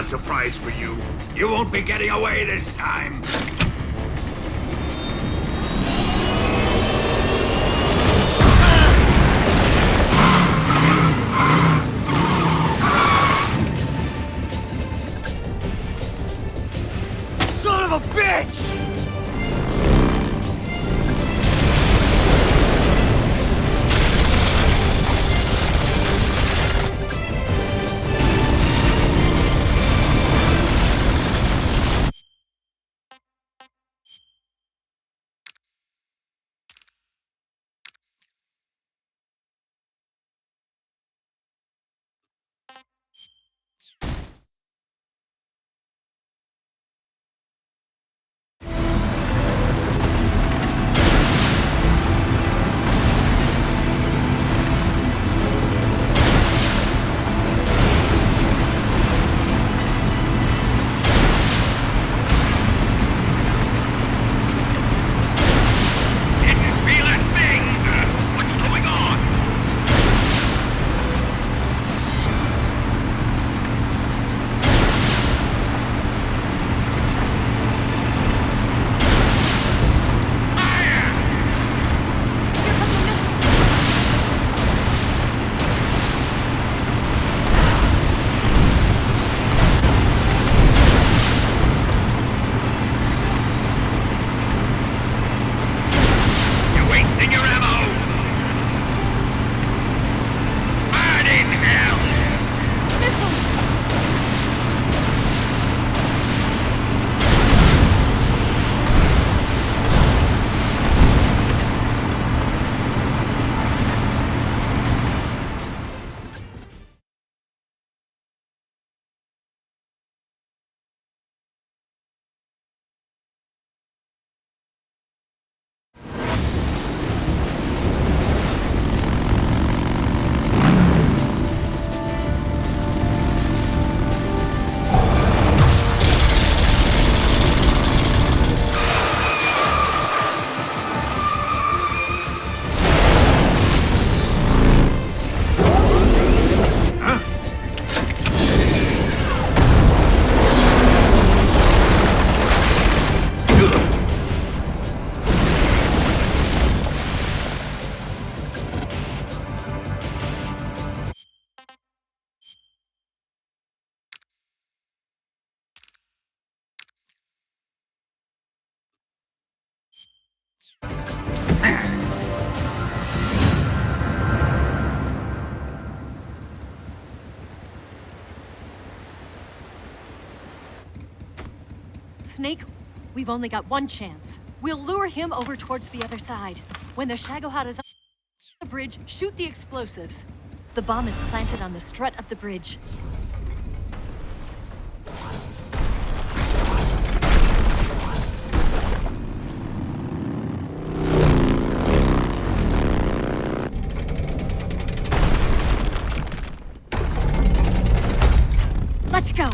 surprise for you. You won't be getting away this time. Son of a bitch! Snake, we've only got one chance. We'll lure him over towards the other side. When the Shagohod is on the bridge, shoot the explosives. The bomb is planted on the strut of the bridge. Let's go!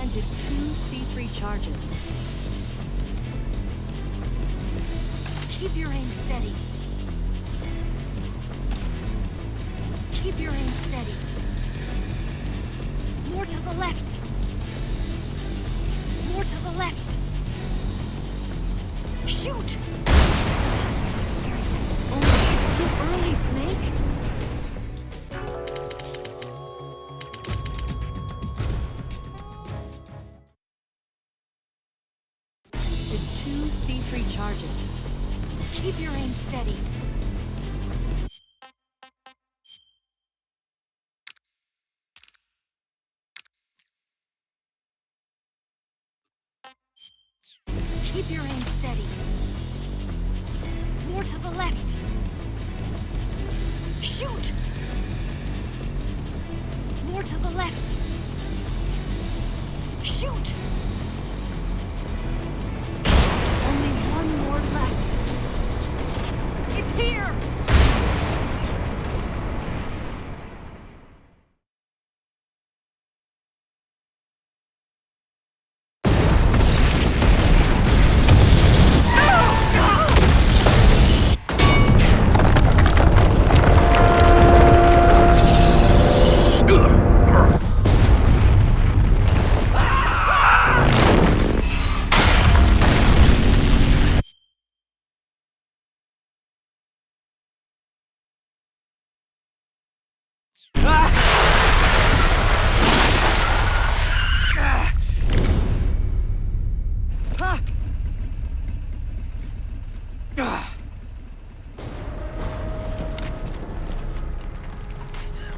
planted 2 C3 charges. Keep your aim steady. Keep your aim steady. More to the left. More to the left. Shoot! Only it's too early, Snake. Did 2 C3 charges. Keep your aim steady. Keep your aim steady. More to the left. Shoot! More to the left. Shoot! Only one more left. It's here!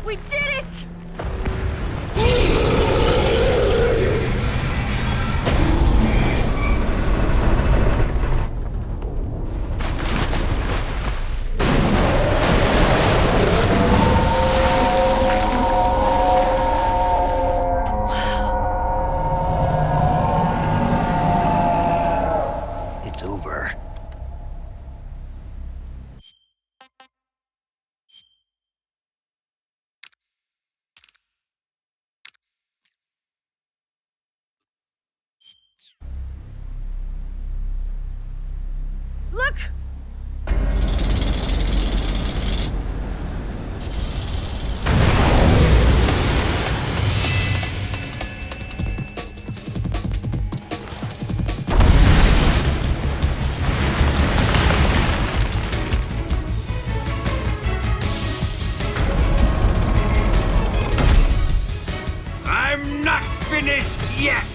We did it! It's over. Look! I'm not finished yet!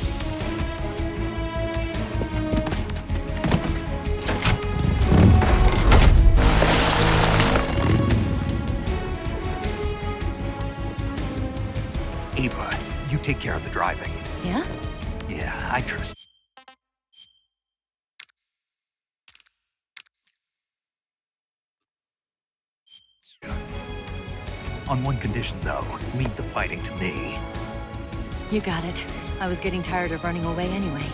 Eva, you take care of the driving. Yeah? Yeah, I trust. On one condition, though, leave the fighting to me. You got it. I was getting tired of running away anyway.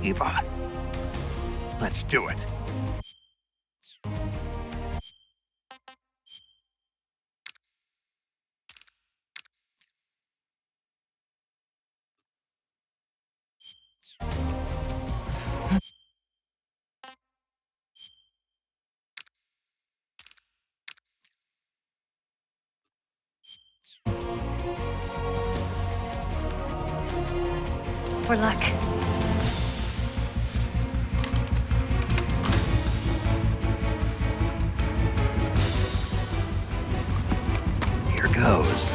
Eva, let's do it. For luck. Here goes.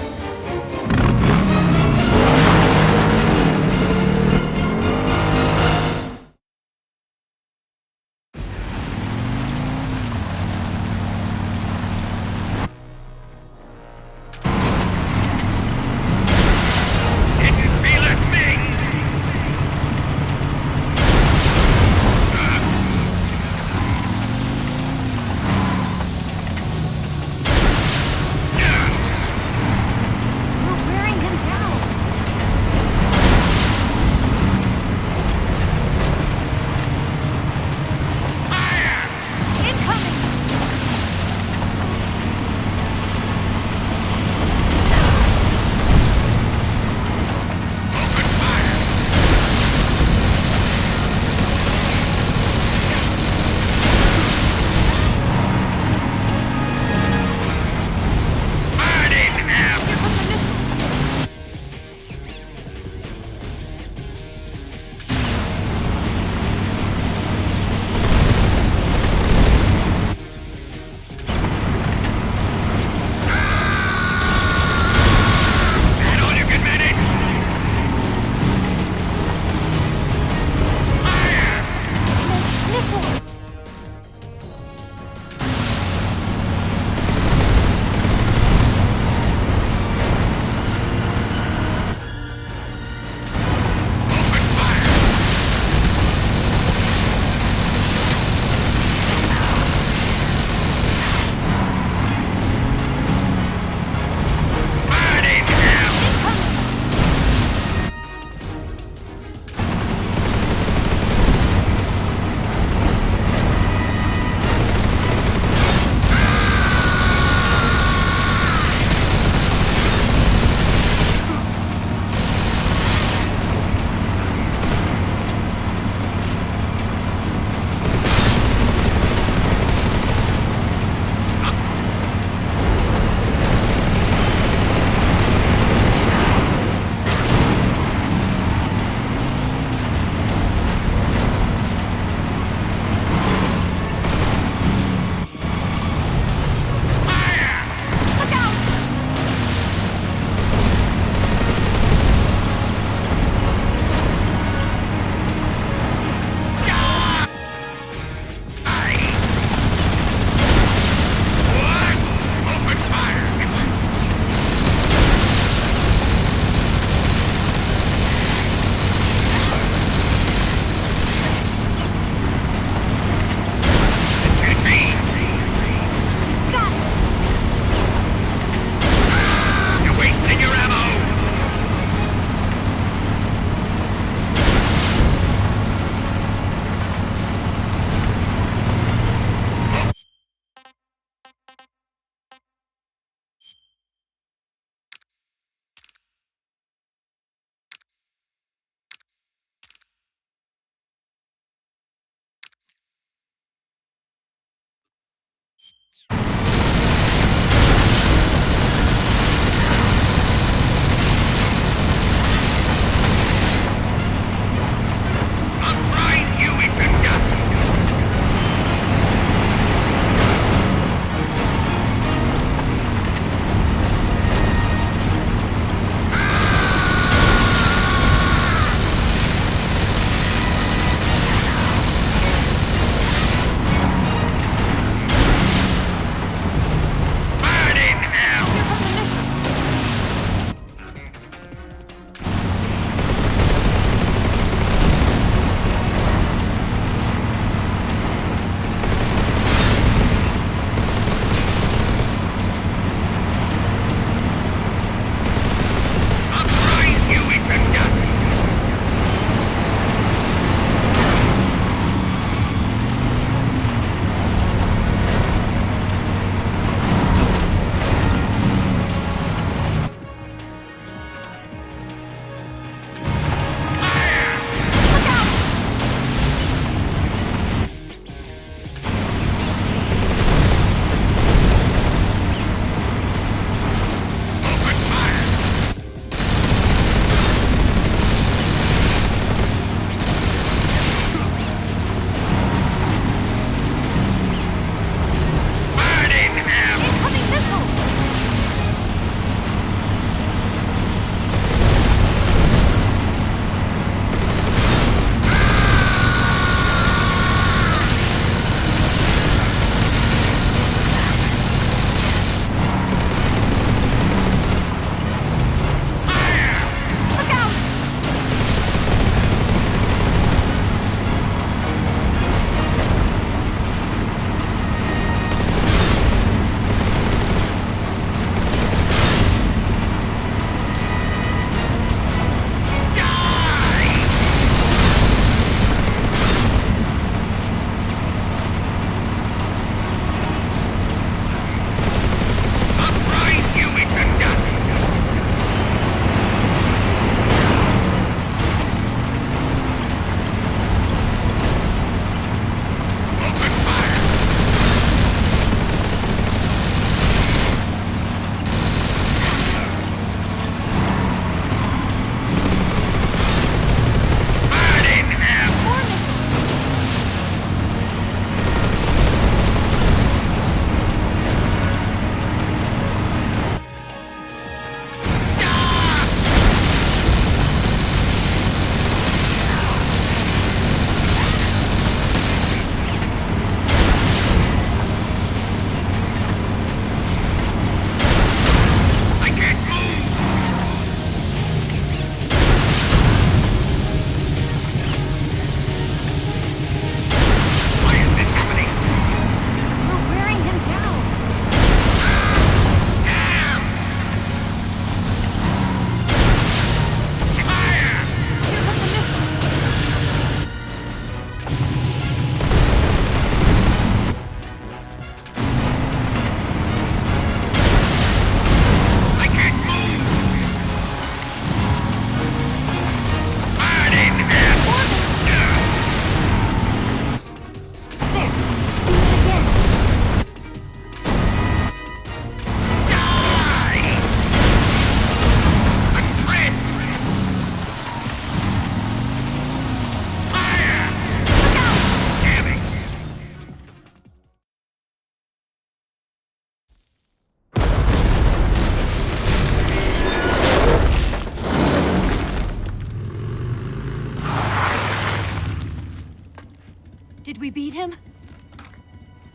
we beat him?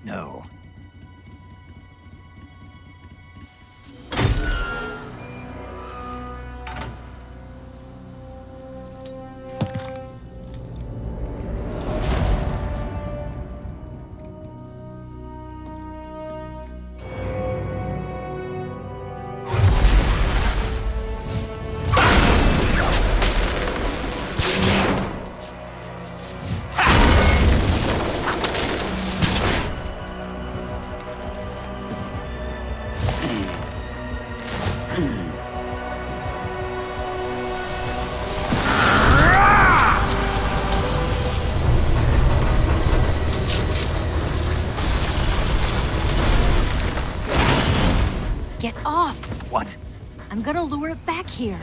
No. Get off! What? I'm gonna lure it back here.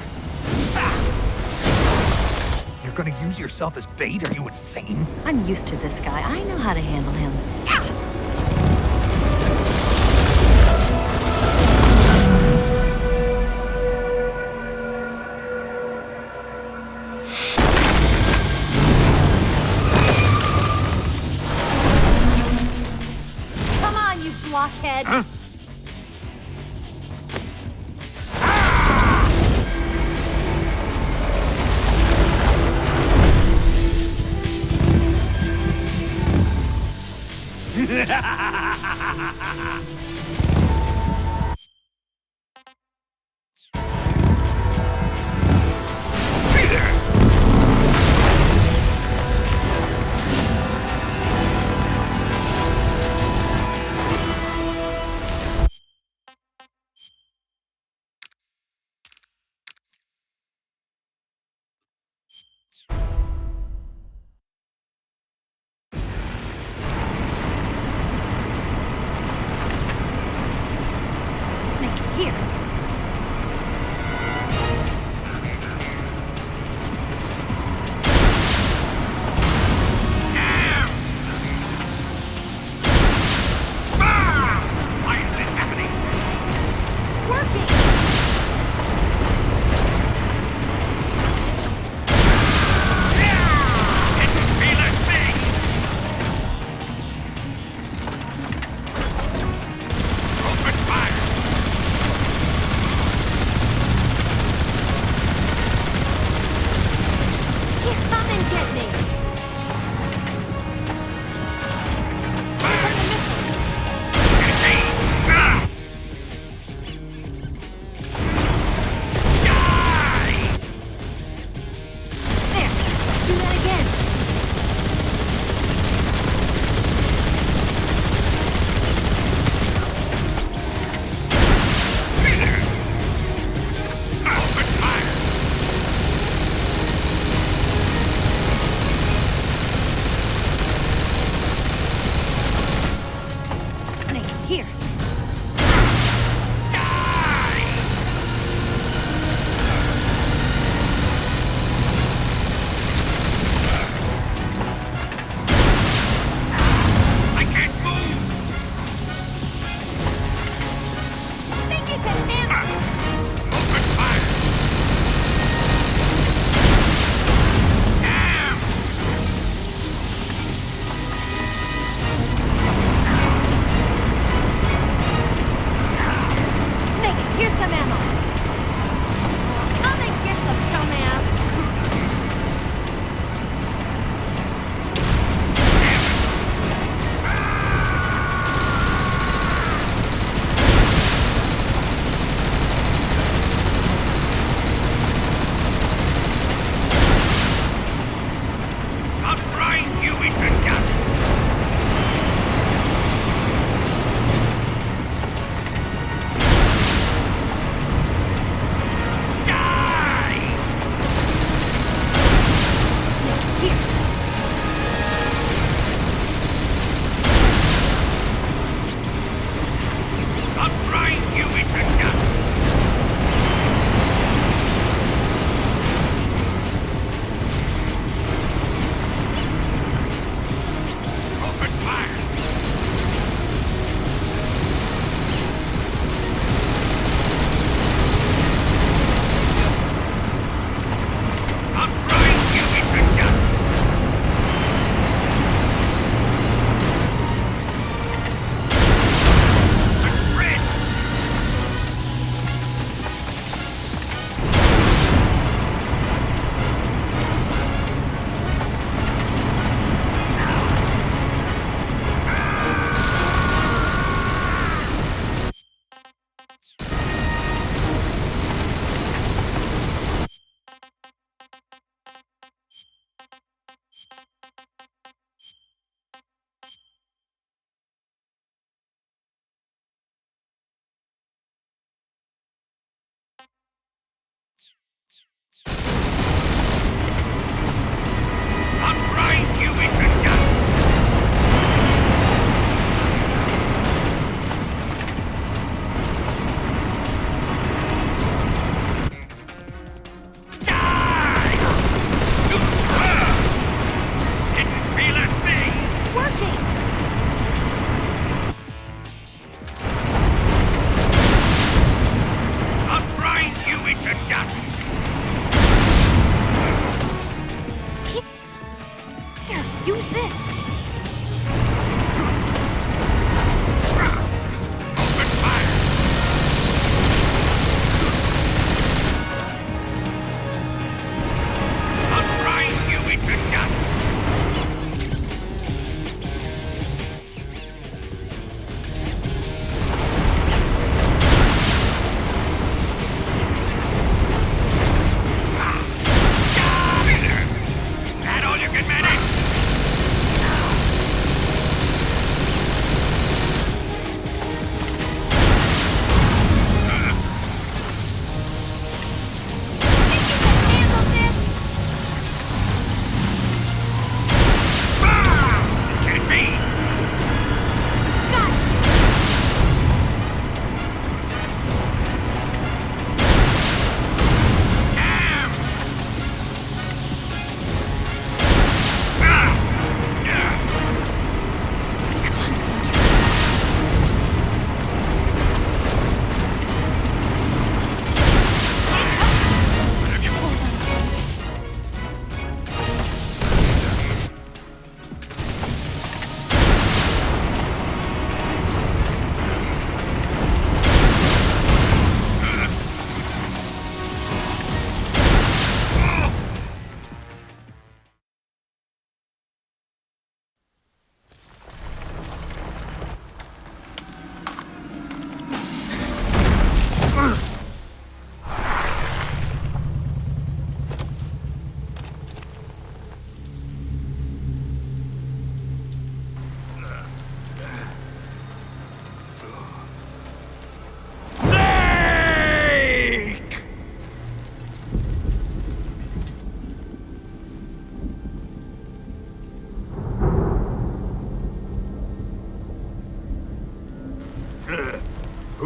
You're gonna use yourself as bait? Are you insane? I'm used to this guy. I know how to handle him. Come on, you blockhead! Huh?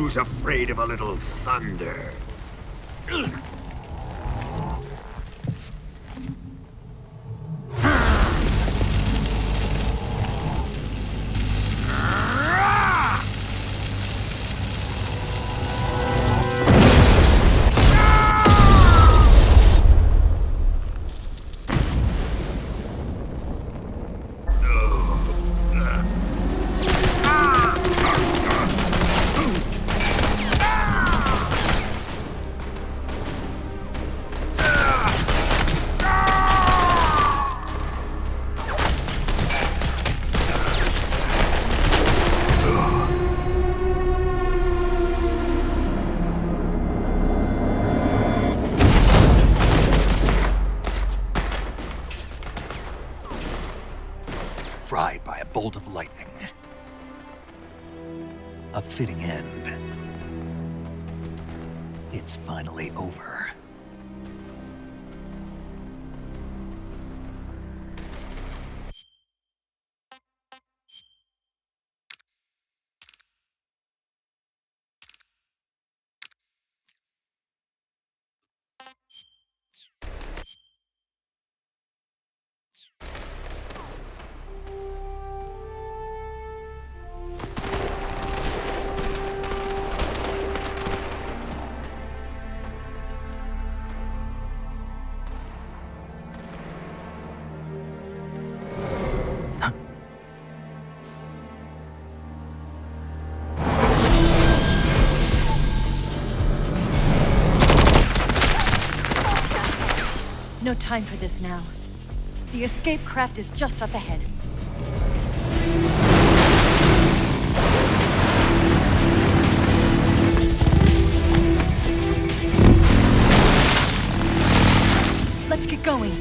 Who's afraid of a little thunder? Fried by a bolt of lightning. A fitting end. It's finally over. No time for this now. The escape craft is just up ahead. Let's get going.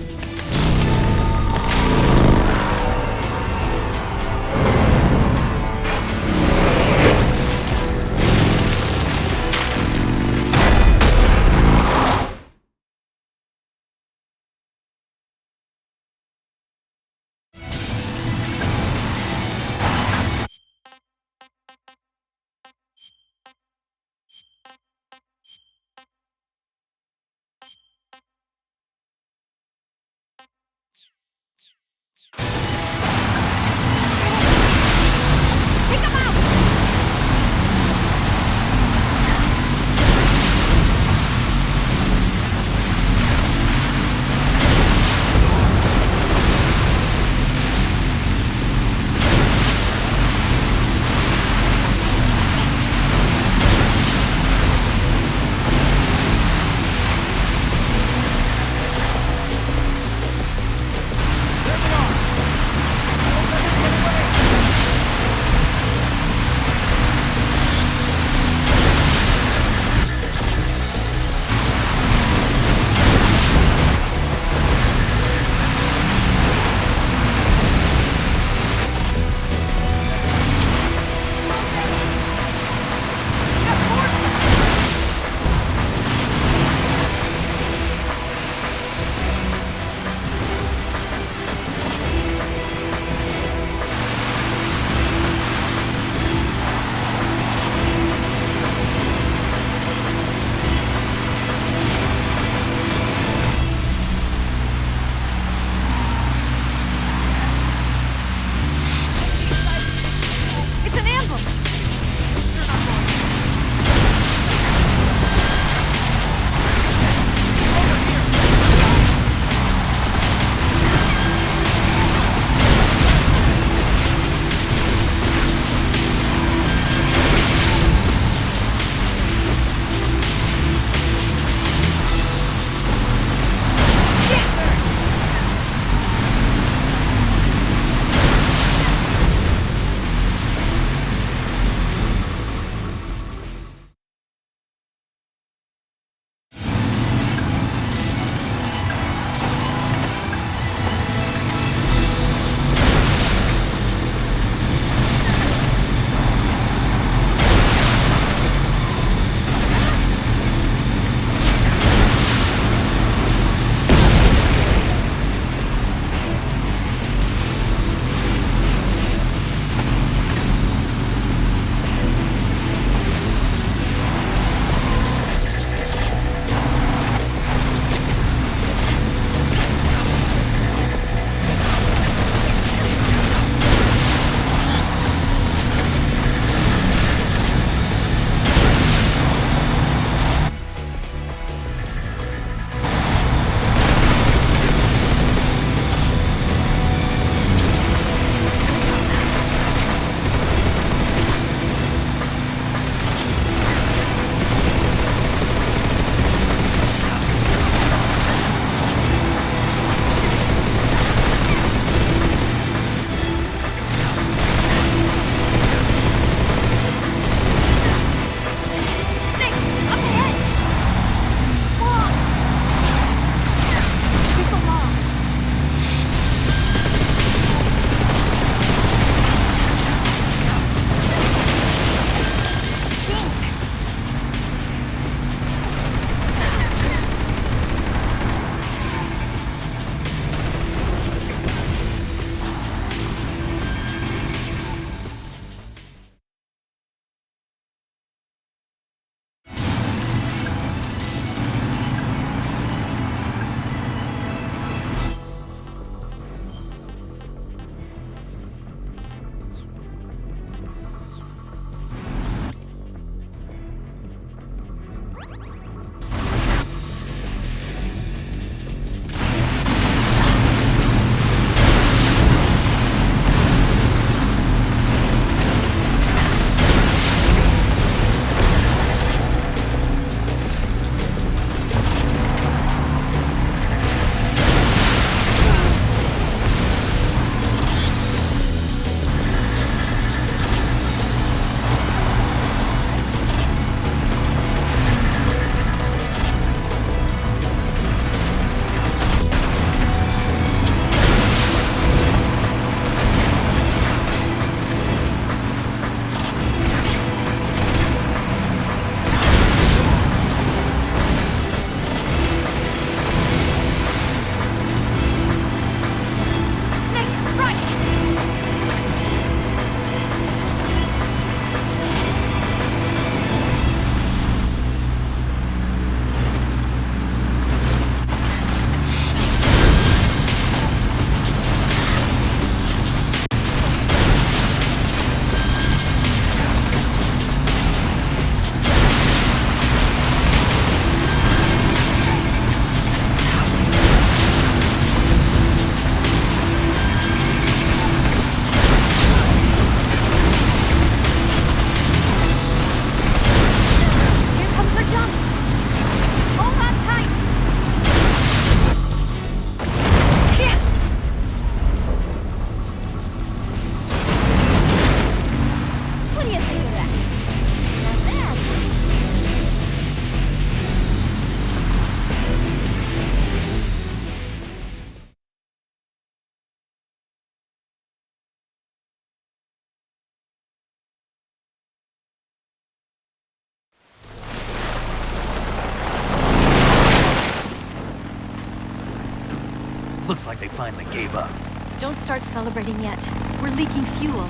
Looks like they finally gave up. Don't start celebrating yet. We're leaking fuel.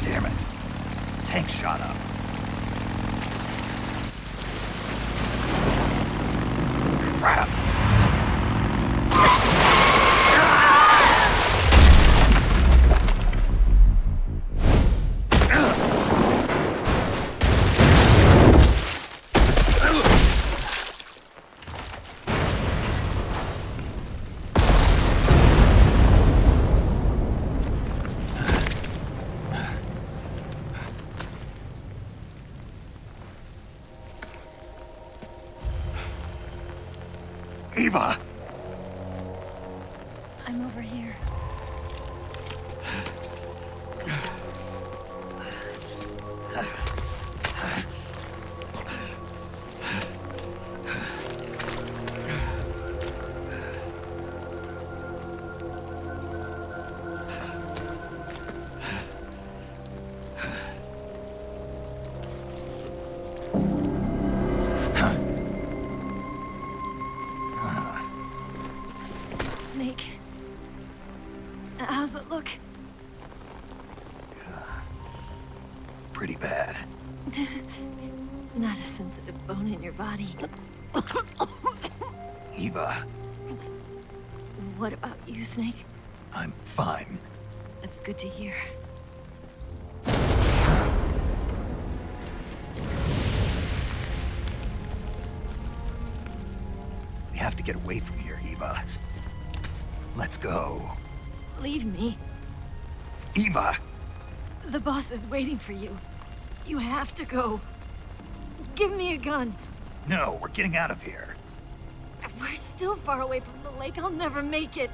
Damn it. Tank shot up. Crap. Eva! I'm over here. Snake. How's it look? Pretty bad. Not a sensitive bone in your body. Eva, What about you, Snake? I'm fine. That's good to hear. We have to get away from here, Eva. Let's go. Leave me. Eva! The boss is waiting for you. You have to go. Give me a gun. No, we're getting out of here. We're still far away from the lake. I'll never make it.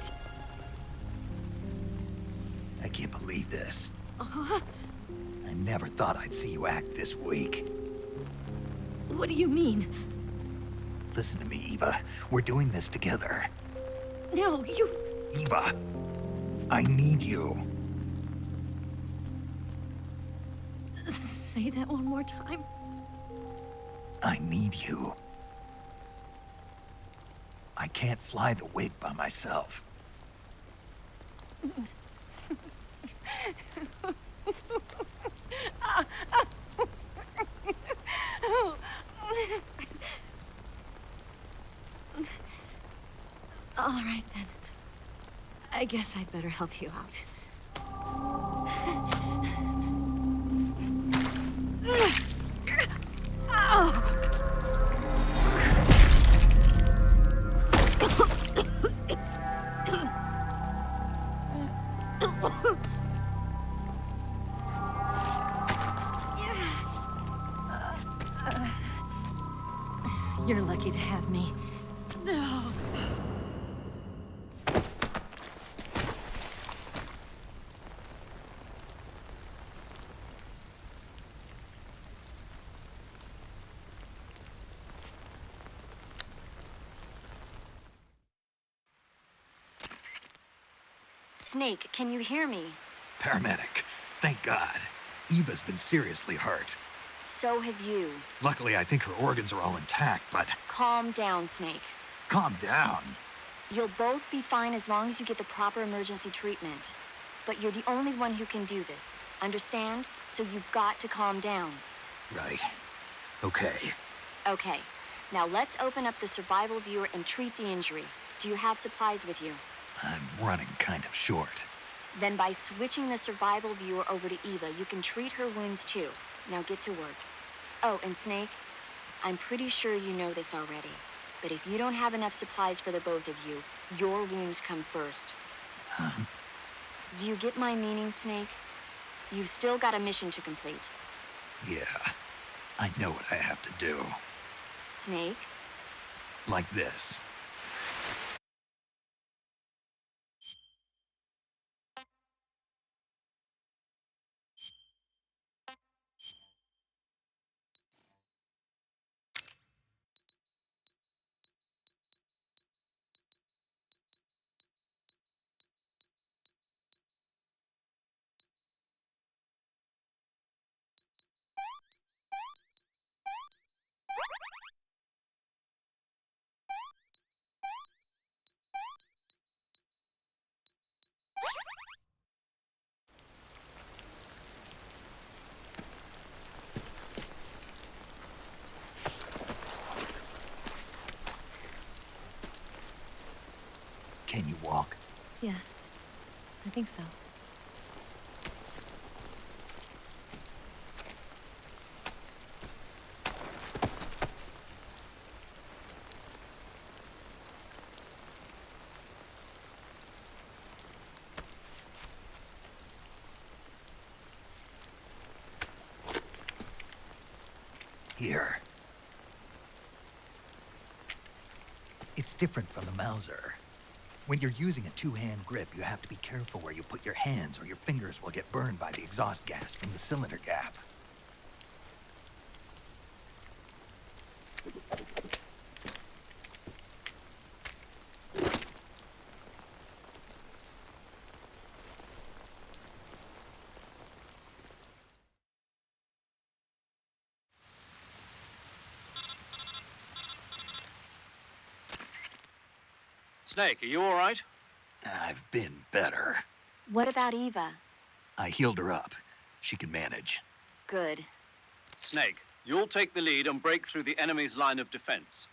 I can't believe this. I never thought I'd see you act this weak. What do you mean? Listen to me, Eva. We're doing this together. No, you... Eva, I need you. Say that one more time. I need you. I can't fly the wig by myself. All right, then. I guess I'd better help you out. You're lucky to have me. Snake, can you hear me? Paramedic. Thank God. Eva's been seriously hurt. So have you. Luckily, I think her organs are all intact, but... Calm down, Snake. Calm down. You'll both be fine as long as you get the proper emergency treatment. But you're the only one who can do this. Understand? So you've got to calm down. Right. Okay. Okay. Now let's open up the survival viewer and treat the injury. Do you have supplies with you? I'm running kind of short. Then by switching the survival viewer over to Eva, you can treat her wounds too. Now get to work. Oh, and Snake, I'm pretty sure you know this already, but if you don't have enough supplies for the both of you, your wounds come first. Huh? Do you get my meaning, Snake? You've still got a mission to complete. Yeah. I know what I have to do. Snake? Like this. Can you walk? Yeah, I think so. Here. It's different from the Mauser. When you're using a two-hand grip, you have to be careful where you put your hands or your fingers will get burned by the exhaust gas from the cylinder gap. Snake, are you all right? I've been better. What about Eva? I healed her up. She can manage. Good. Snake, you'll take the lead and break through the enemy's line of defense.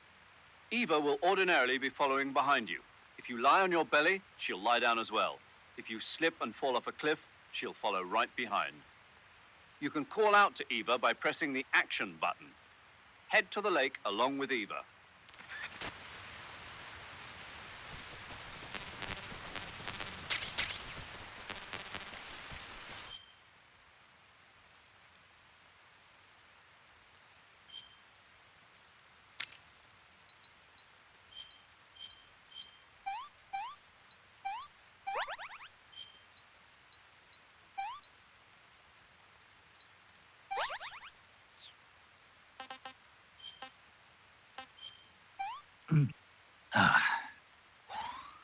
Eva will ordinarily be following behind you. If you lie on your belly, she'll lie down as well. If you slip and fall off a cliff, she'll follow right behind. You can call out to Eva by pressing the action button. Head to the lake along with Eva.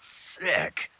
Sick.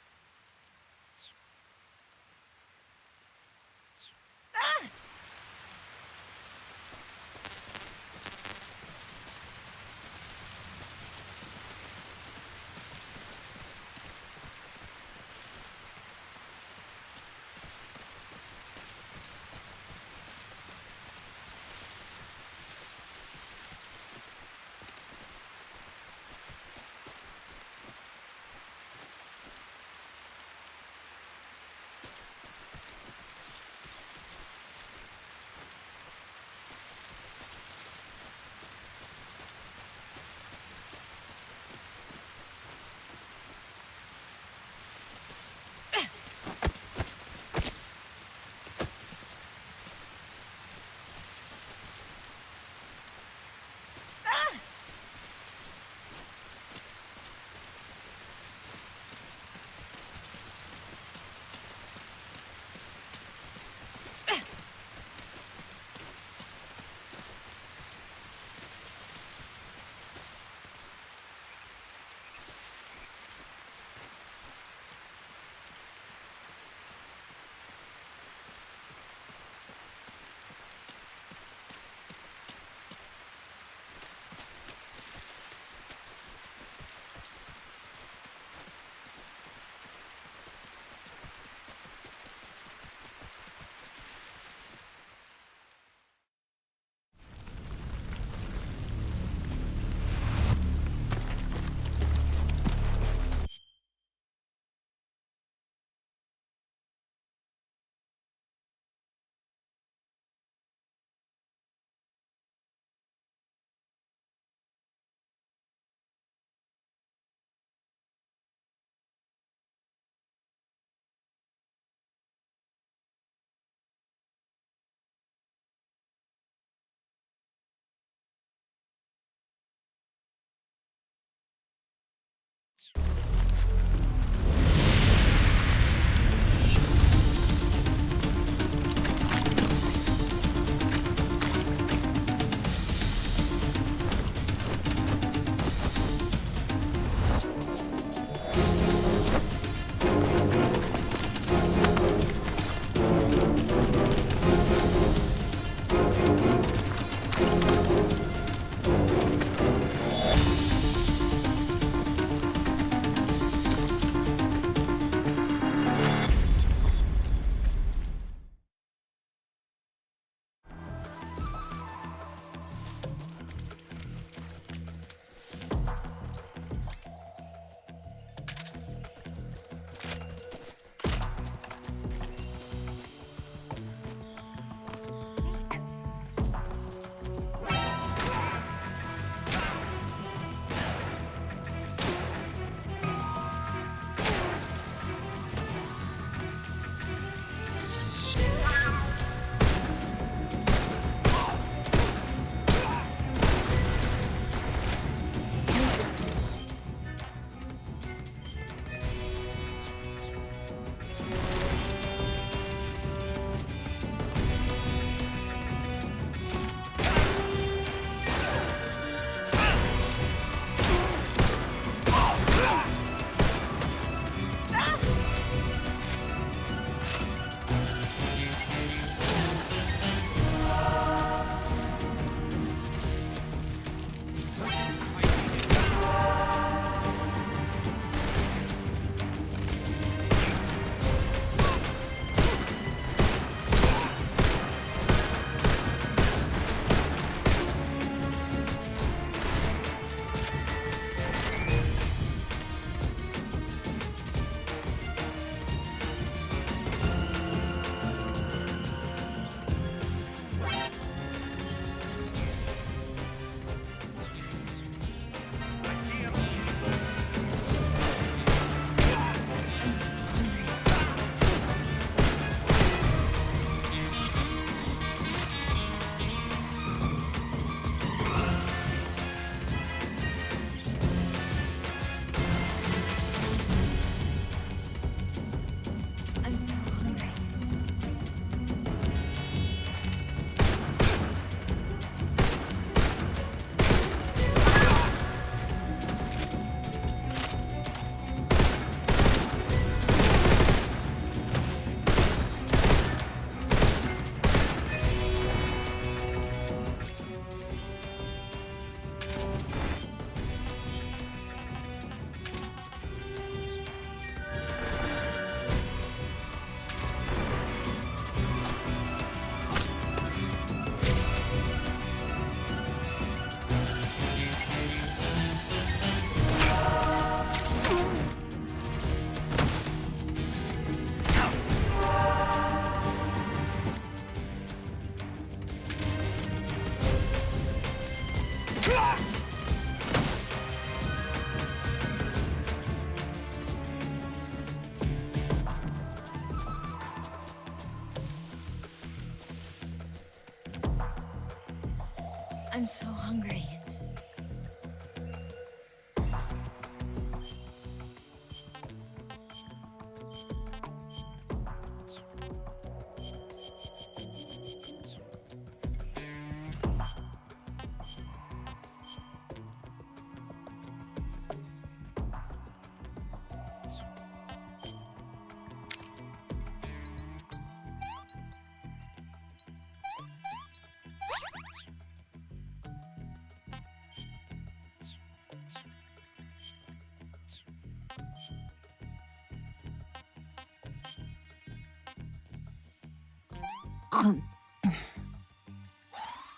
I'm so hungry.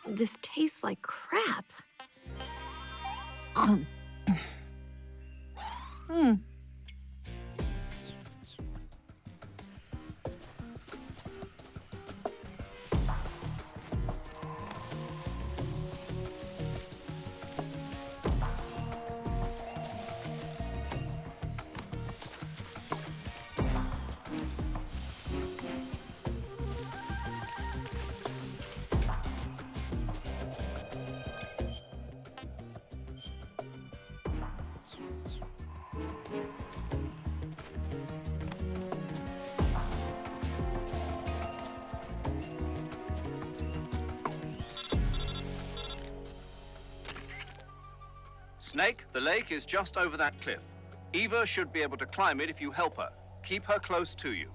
This tastes like crap. Snake, the lake is just over that cliff. Eva should be able to climb it if you help her. Keep her close to you.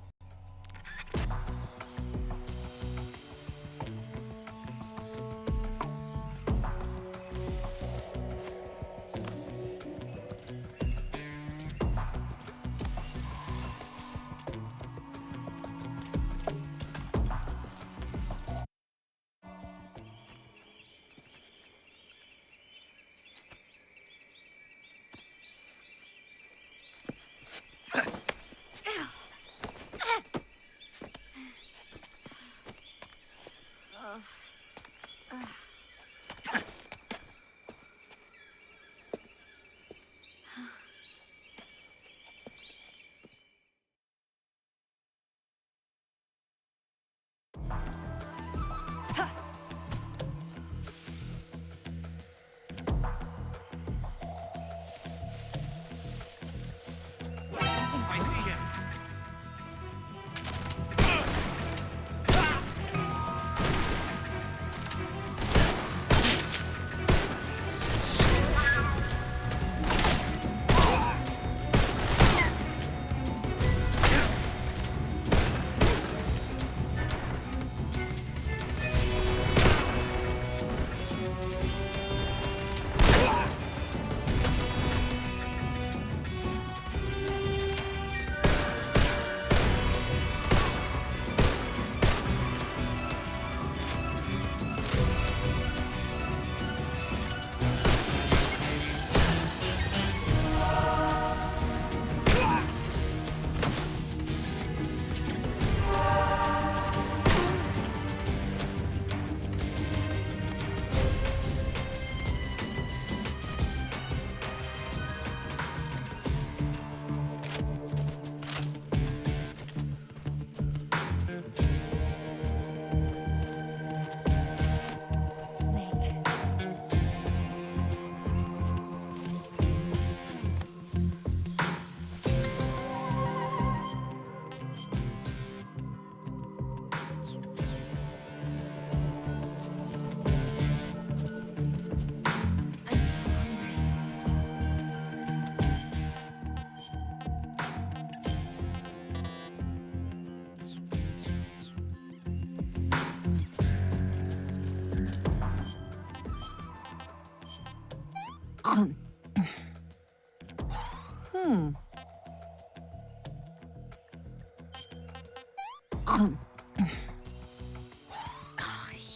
I see him.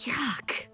Yuck.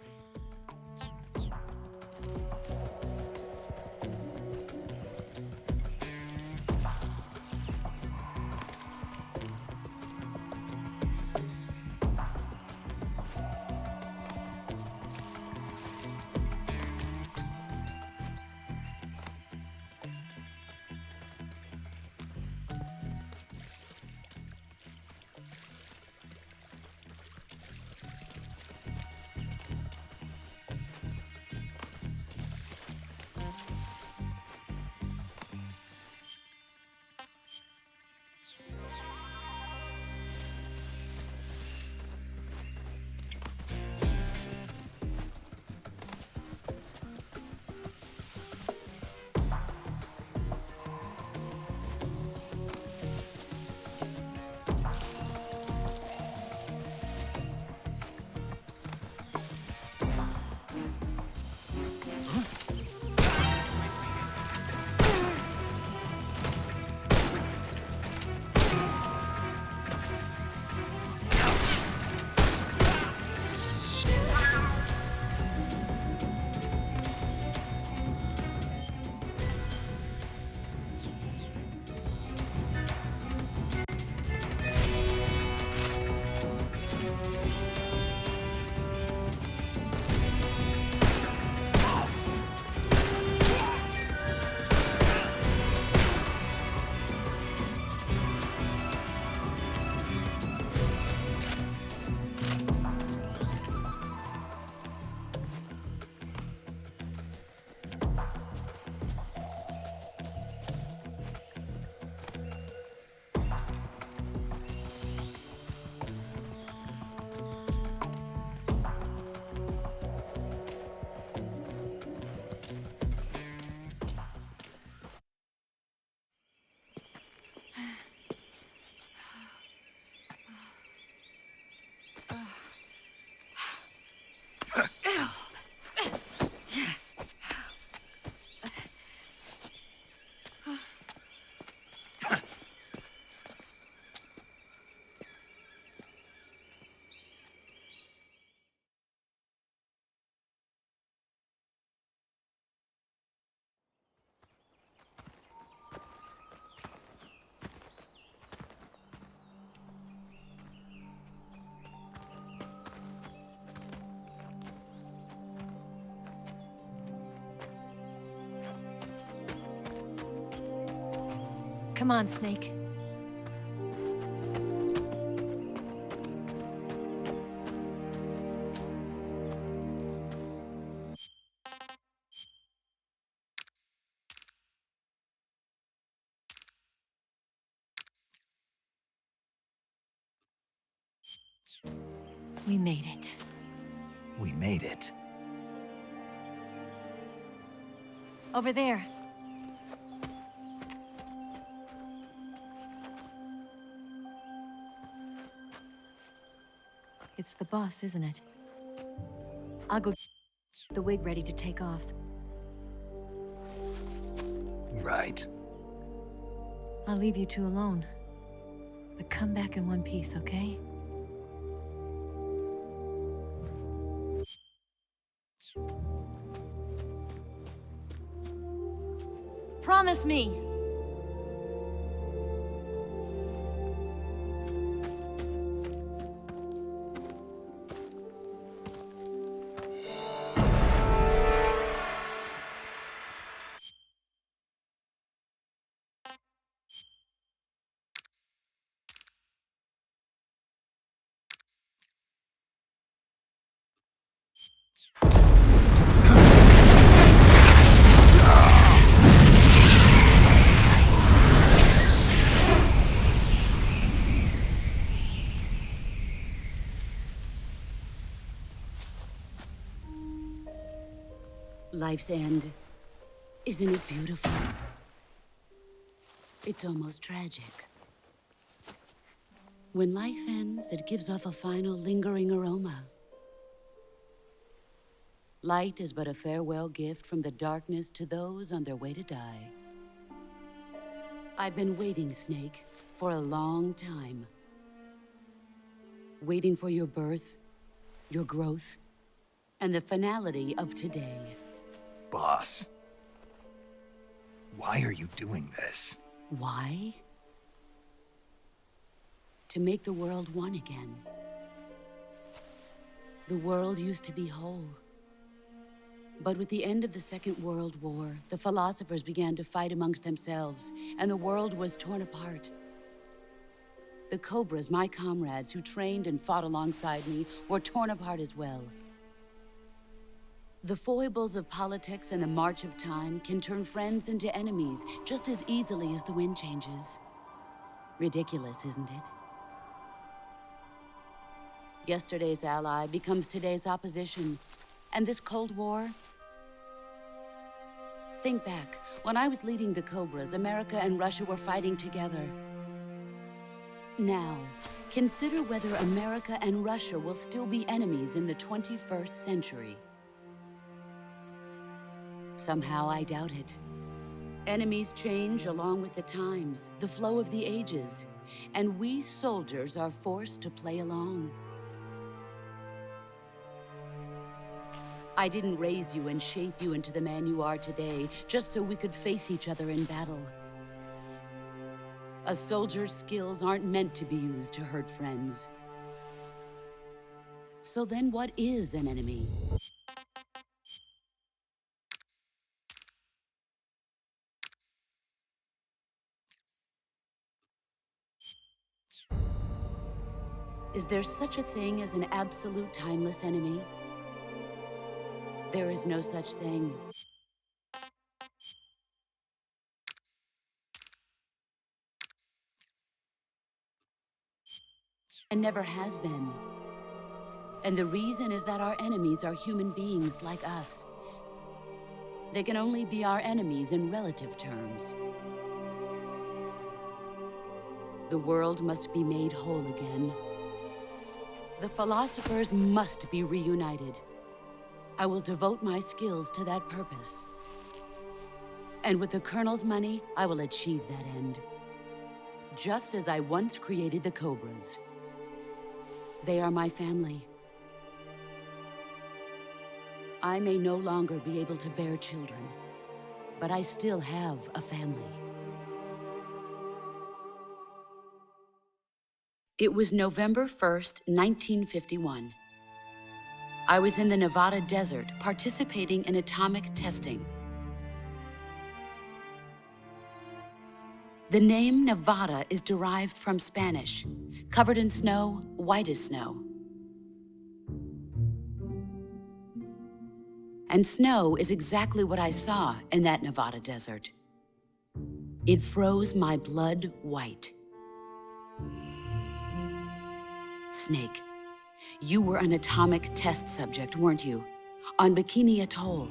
Come on, Snake. We made it. We made it. Over there. It's the boss, isn't it? I'll go get the wig ready to take off. Right. I'll leave you two alone. But come back in one piece, okay? Promise me! Life's end. Isn't it beautiful? It's almost tragic. When life ends, it gives off a final lingering aroma. Light is but a farewell gift from the darkness to those on their way to die. I've been waiting, Snake, for a long time. Waiting for your birth, your growth, and the finality of today. Boss. Why are you doing this? Why? To make the world one again. The world used to be whole. But with the end of the Second World War, the philosophers began to fight amongst themselves, and the world was torn apart. The Cobras, my comrades who trained and fought alongside me, were torn apart as well. The foibles of politics and the march of time can turn friends into enemies just as easily as the wind changes. Ridiculous, isn't it? Yesterday's ally becomes today's opposition. And this Cold War? Think back. When I was leading the Cobras, America and Russia were fighting together. Now, consider whether America and Russia will still be enemies in the 21st century. Somehow I doubt it. Enemies change along with the times, the flow of the ages, and we soldiers are forced to play along. I didn't raise you and shape you into the man you are today just so we could face each other in battle. A soldier's skills aren't meant to be used to hurt friends. So then what is an enemy? Is there such a thing as an absolute timeless enemy? There is no such thing. And never has been. And the reason is that our enemies are human beings like us. They can only be our enemies in relative terms. The world must be made whole again. The philosophers must be reunited. I will devote my skills to that purpose. And with the Colonel's money, I will achieve that end. Just as I once created the Cobras. They are my family. I may no longer be able to bear children, but I still have a family. It was November 1st, 1951. I was in the Nevada desert participating in atomic testing. The name Nevada is derived from Spanish, covered in snow, white as snow. And snow is exactly what I saw in that Nevada desert. It froze my blood white. Snake, you were an atomic test subject, weren't you? On Bikini Atoll.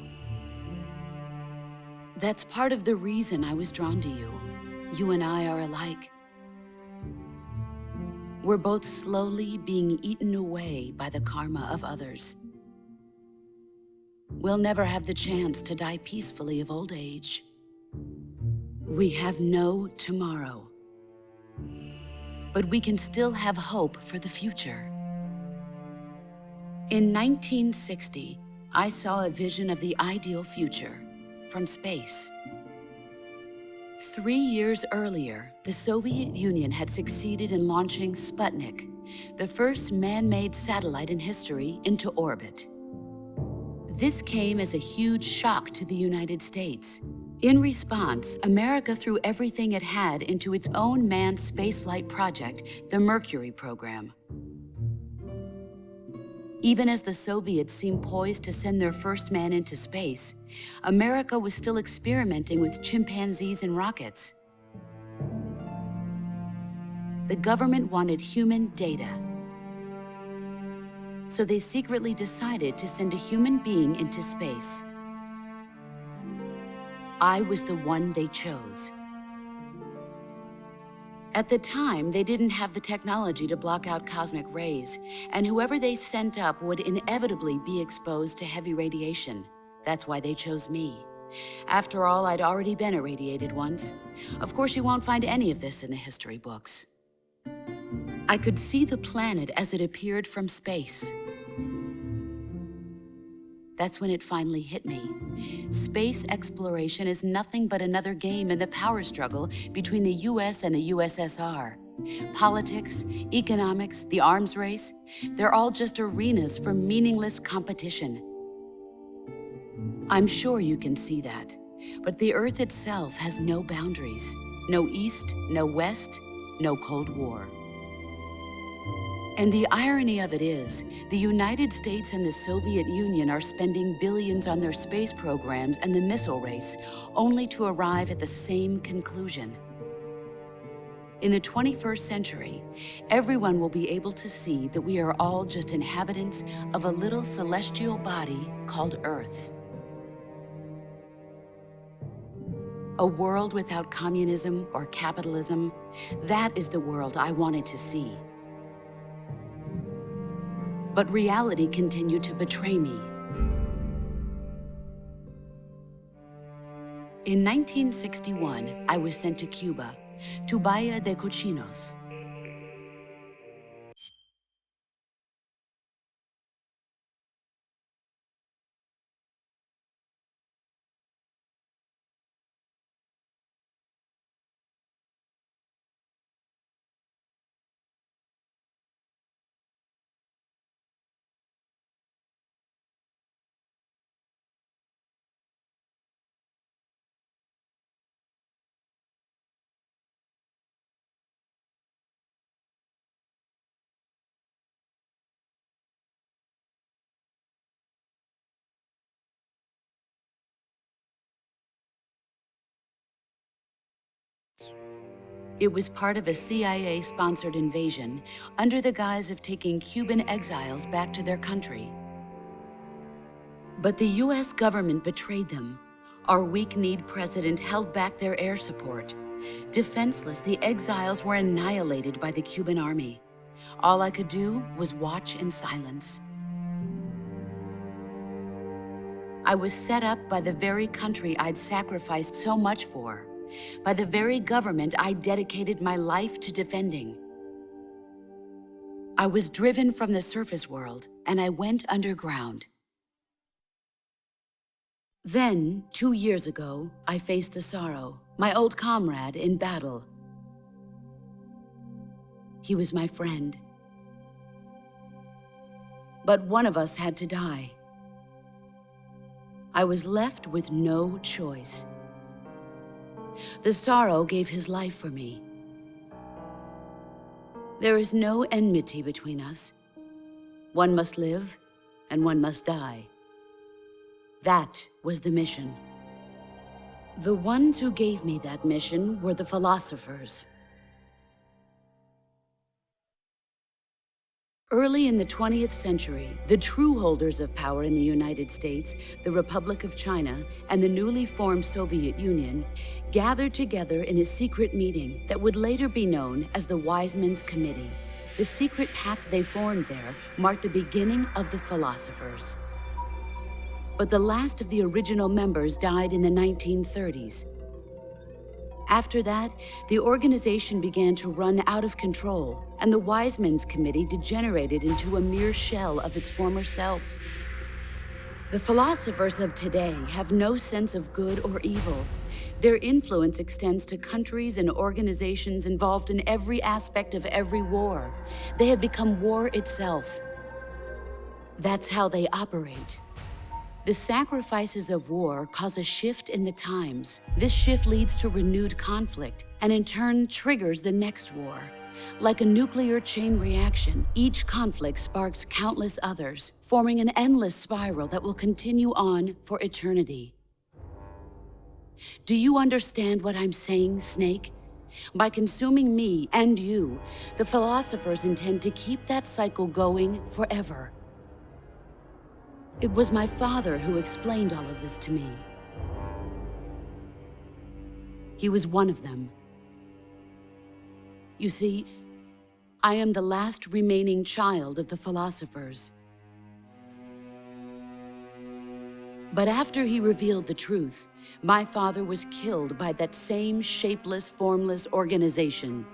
That's part of the reason I was drawn to you. You and I are alike. We're both slowly being eaten away by the karma of others. We'll never have the chance to die peacefully of old age. We have no tomorrow. But we can still have hope for the future. In 1960, I saw a vision of the ideal future from space. 3 years earlier, the Soviet Union had succeeded in launching Sputnik, the first man-made satellite in history, into orbit. This came as a huge shock to the United States. In response, America threw everything it had into its own manned spaceflight project, the Mercury program. Even as the Soviets seemed poised to send their first man into space, America was still experimenting with chimpanzees and rockets. The government wanted human data. So they secretly decided to send a human being into space. I was the one they chose. At the time, they didn't have the technology to block out cosmic rays, and whoever they sent up would inevitably be exposed to heavy radiation. That's why they chose me. After all, I'd already been irradiated once. Of course, you won't find any of this in the history books. I could see the planet as it appeared from space. That's when it finally hit me. Space exploration is nothing but another game in the power struggle between the US and the USSR. Politics, economics, the arms race, they're all just arenas for meaningless competition. I'm sure you can see that, but the Earth itself has no boundaries. No East, no West, no Cold War. And the irony of it is, the United States and the Soviet Union are spending billions on their space programs and the missile race, only to arrive at the same conclusion. In the 21st century, everyone will be able to see that we are all just inhabitants of a little celestial body called Earth. A world without communism or capitalism, that is the world I wanted to see. But reality continued to betray me. In 1961, I was sent to Cuba, to Bahia de Cochinos. It was part of a CIA-sponsored invasion under the guise of taking Cuban exiles back to their country. But the US government betrayed them. Our weak-kneed president held back their air support. Defenseless, the exiles were annihilated by the Cuban army. All I could do was watch in silence. I was set up by the very country I'd sacrificed so much for, by the very government I dedicated my life to defending. I was driven from the surface world, and I went underground. Then, 2 years ago, I faced the Sorrow, my old comrade in battle. He was my friend. But one of us had to die. I was left with no choice. The Sorrow gave his life for me. There is no enmity between us. One must live, and one must die. That was the mission. The ones who gave me that mission were the philosophers. Early in the 20th century, the true holders of power in the United States, the Republic of China, and the newly formed Soviet Union gathered together in a secret meeting that would later be known as the Wise Men's Committee. The secret pact they formed there marked the beginning of the philosophers. But the last of the original members died in the 1930s. After that, the organization began to run out of control, and the Wise Men's Committee degenerated into a mere shell of its former self. The philosophers of today have no sense of good or evil. Their influence extends to countries and organizations involved in every aspect of every war. They have become war itself. That's how they operate. The sacrifices of war cause a shift in the times. This shift leads to renewed conflict, and in turn triggers the next war. Like a nuclear chain reaction, each conflict sparks countless others, forming an endless spiral that will continue on for eternity. Do you understand what I'm saying, Snake? By consuming me and you, the philosophers intend to keep that cycle going forever. It was my father who explained all of this to me. He was one of them. You see, I am the last remaining child of the philosophers. But after he revealed the truth, my father was killed by that same shapeless, formless organization.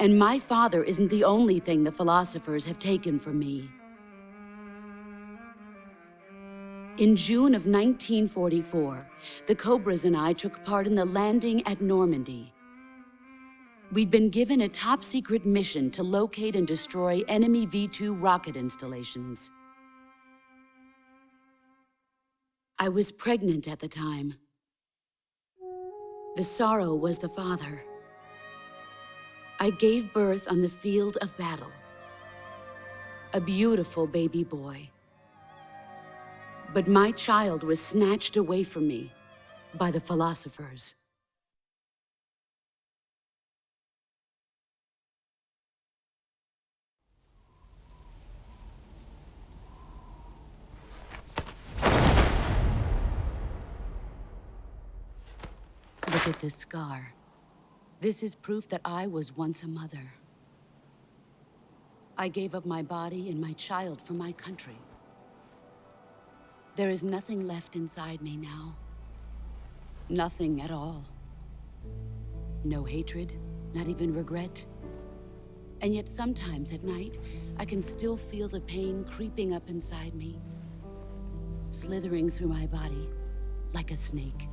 And my father isn't the only thing the philosophers have taken from me. In June of 1944, the Cobras and I took part in the landing at Normandy. We'd been given a top-secret mission to locate and destroy enemy V-2 rocket installations. I was pregnant at the time. The Sorrow was the father. I gave birth on the field of battle. A beautiful baby boy. But my child was snatched away from me by the philosophers. Look at this scar. This is proof that I was once a mother. I gave up my body and my child for my country. There is nothing left inside me now. Nothing at all. No hatred, not even regret. And yet sometimes at night, I can still feel the pain creeping up inside me, slithering through my body like a snake.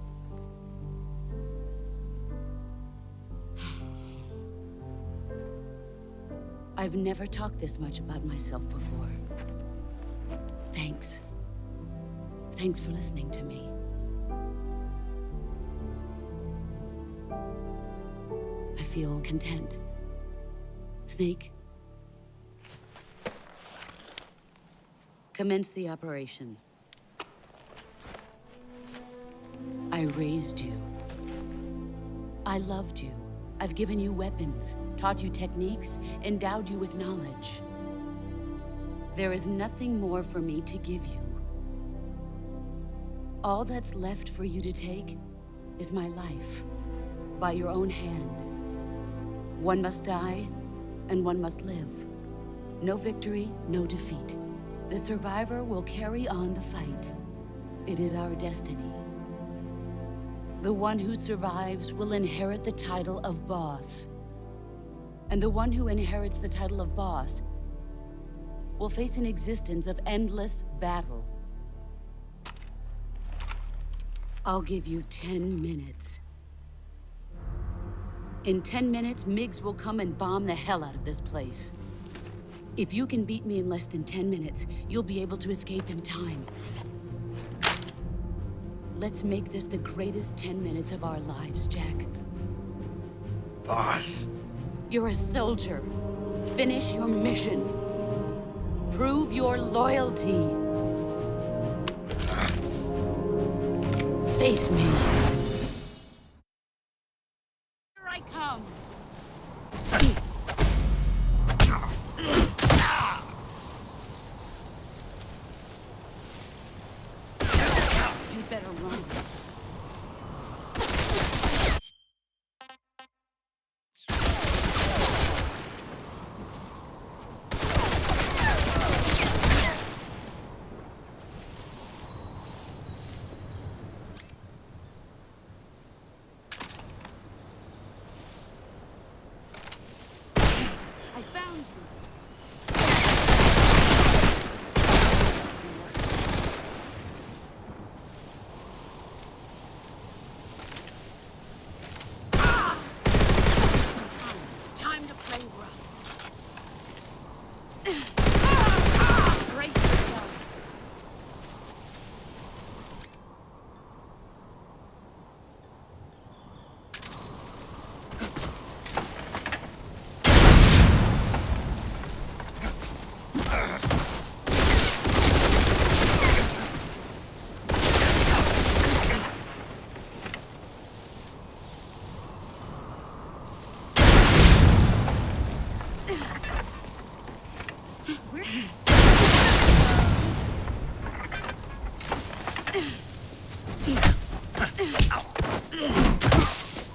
I've never talked this much about myself before. Thanks. Thanks for listening to me. I feel content. Snake, commence the operation. I raised you. I loved you. I've given you weapons, taught you techniques, endowed you with knowledge. There is nothing more for me to give you. All that's left for you to take is my life, by your own hand. One must die, and one must live. No victory, no defeat. The survivor will carry on the fight. It is our destiny. The one who survives will inherit the title of boss. And the one who inherits the title of boss will face an existence of endless battle. I'll give you 10 minutes. In 10 minutes, MiGs will come and bomb the hell out of this place. If you can beat me in less than 10 minutes, you'll be able to escape in time. Let's make this the greatest 10 minutes of our lives, Jack. Boss. You're a soldier. Finish your mission. Prove your loyalty. Face me. Here I come. You better run. I found you. Time to play rough. Brace yourself.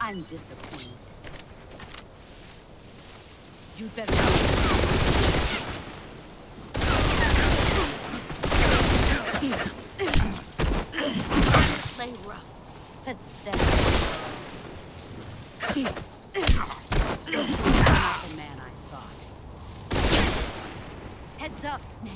I'm disappointed. You better. Play rough. Pathetic. Not the man I thought. Heads up, Snake.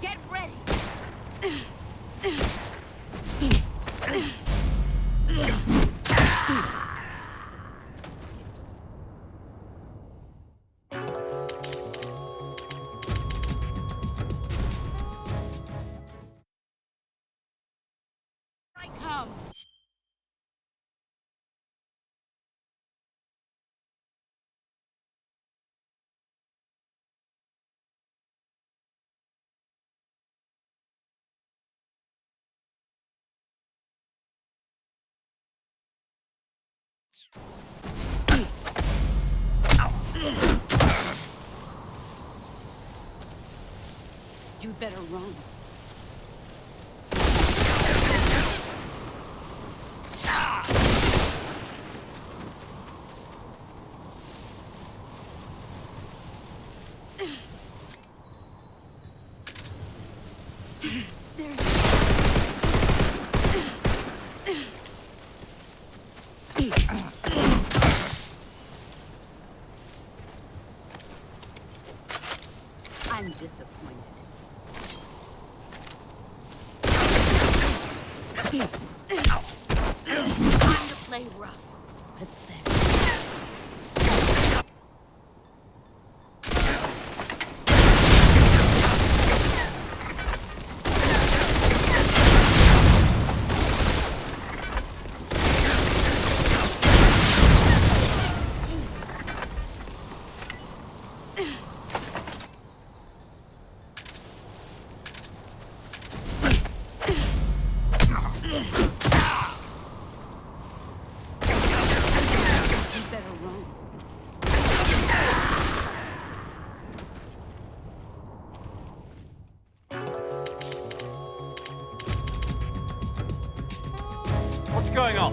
Get ready! I come! You better run. I'm disappointed. Time to play rough. Pathetic. You better run. What's going on?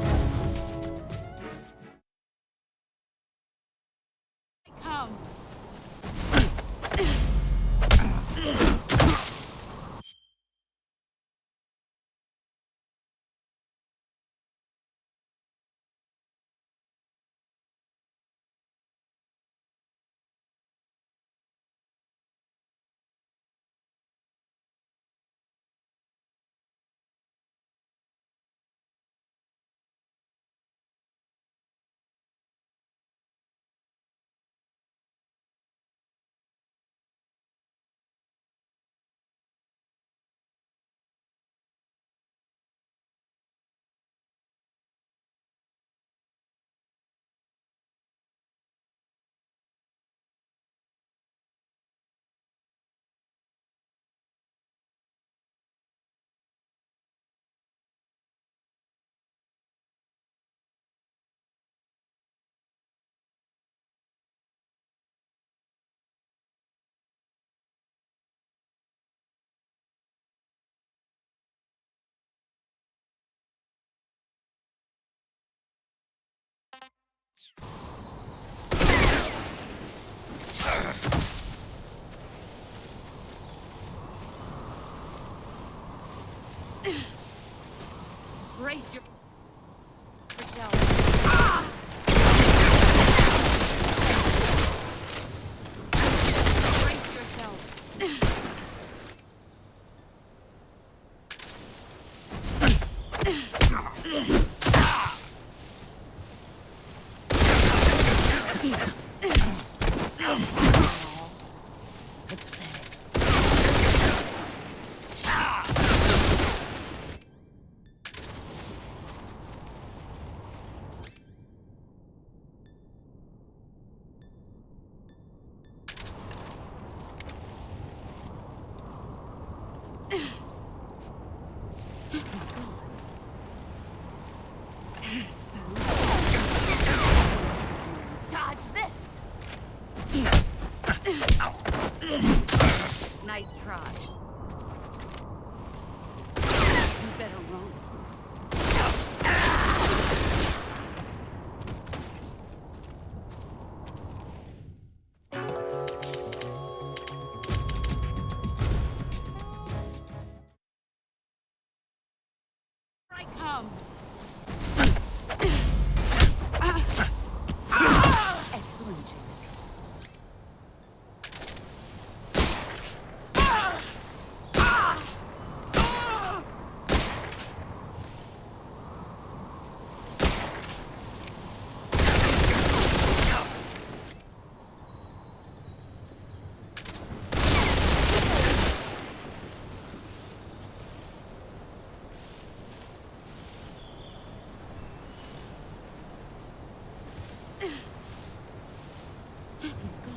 Brace yourself. Brace yourself. Dodge this! Nice try. You better run. I come. Excellent, Jack. He's gone.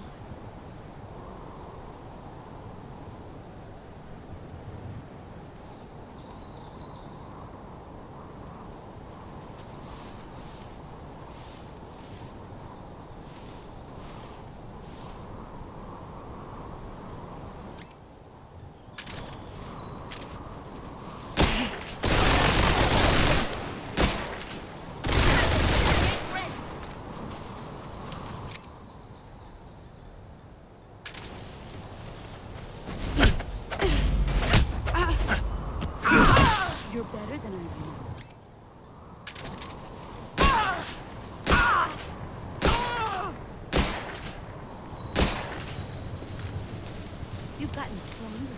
You're better than I remember. You've gotten stronger.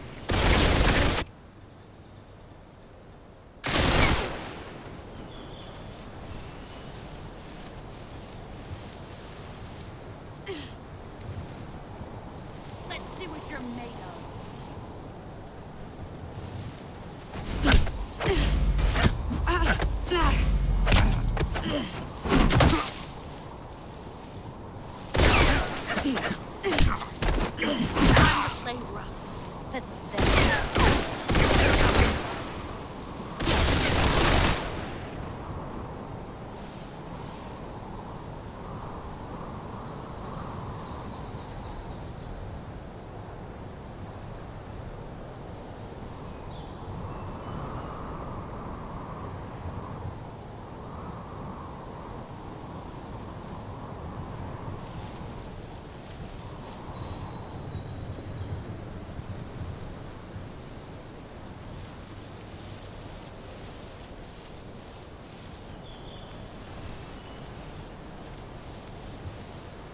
Let's see what you're made of. Play rough. Pathetic.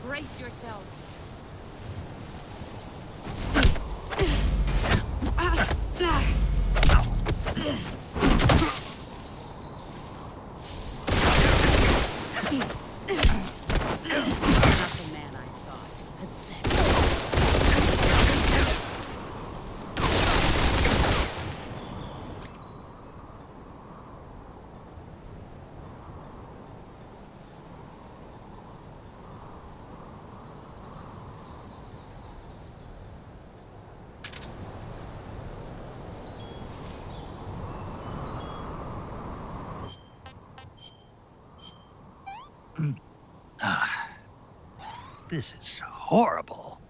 Brace yourself. Not the man I thought. Pathetic. This is horrible.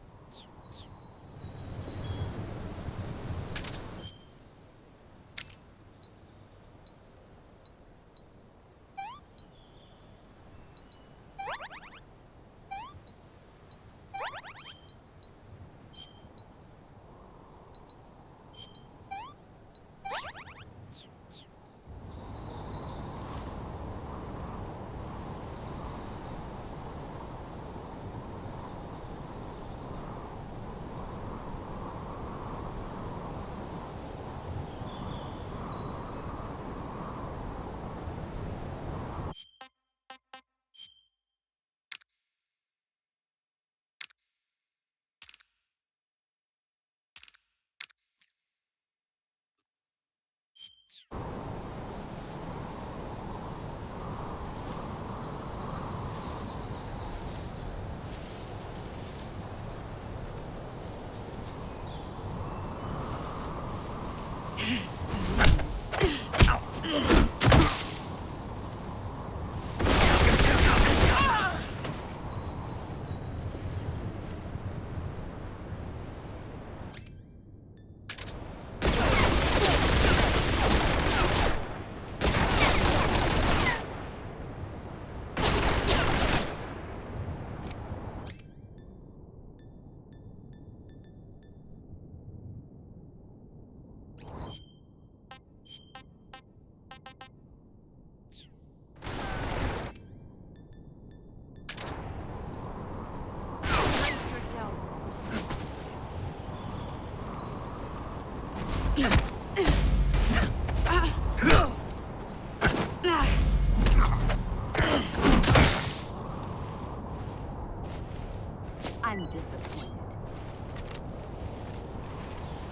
I'm disappointed.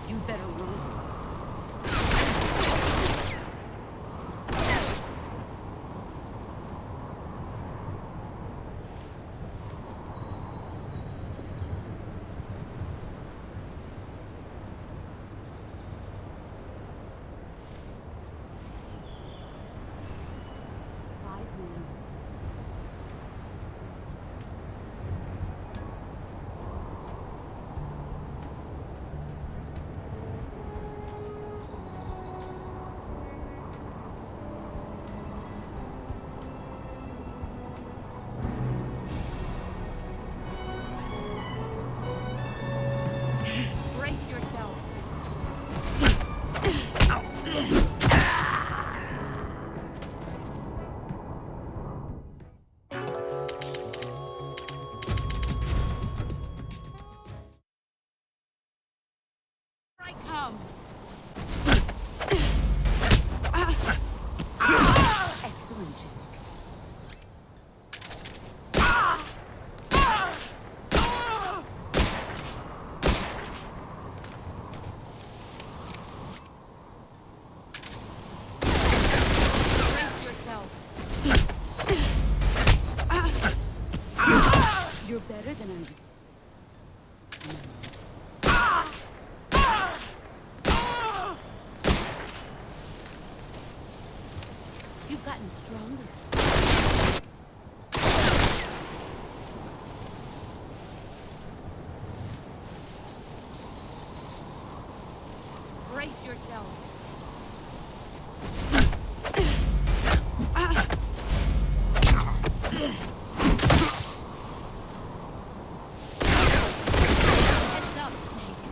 You better run. Excellent, Jack. Brace yourself. You're better than I. You've gotten stronger. Brace yourself. Heads up, Snake.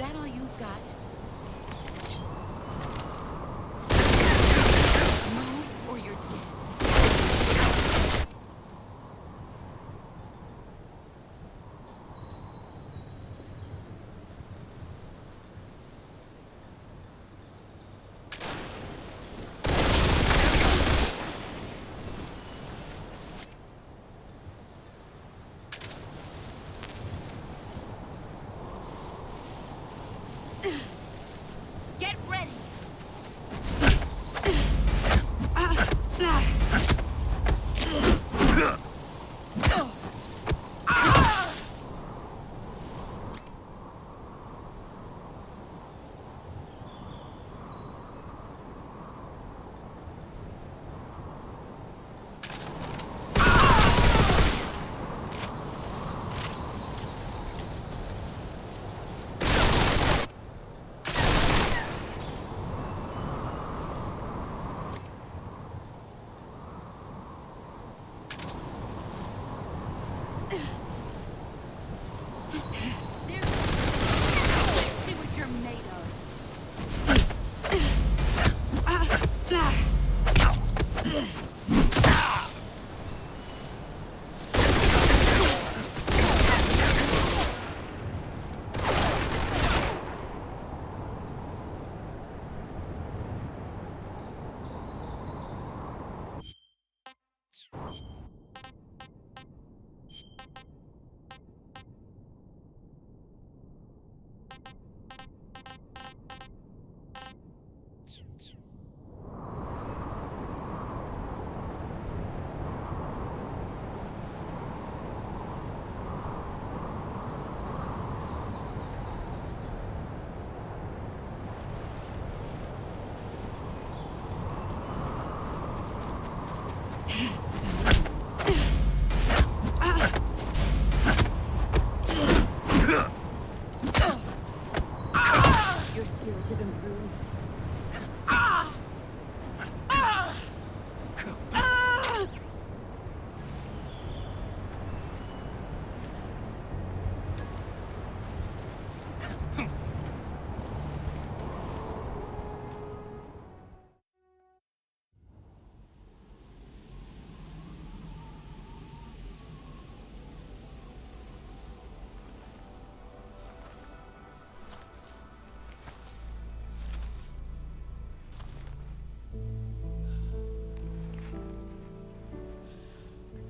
that all you've got? Move or you're dead. Get ready! See what you're made of. Your skills have improved.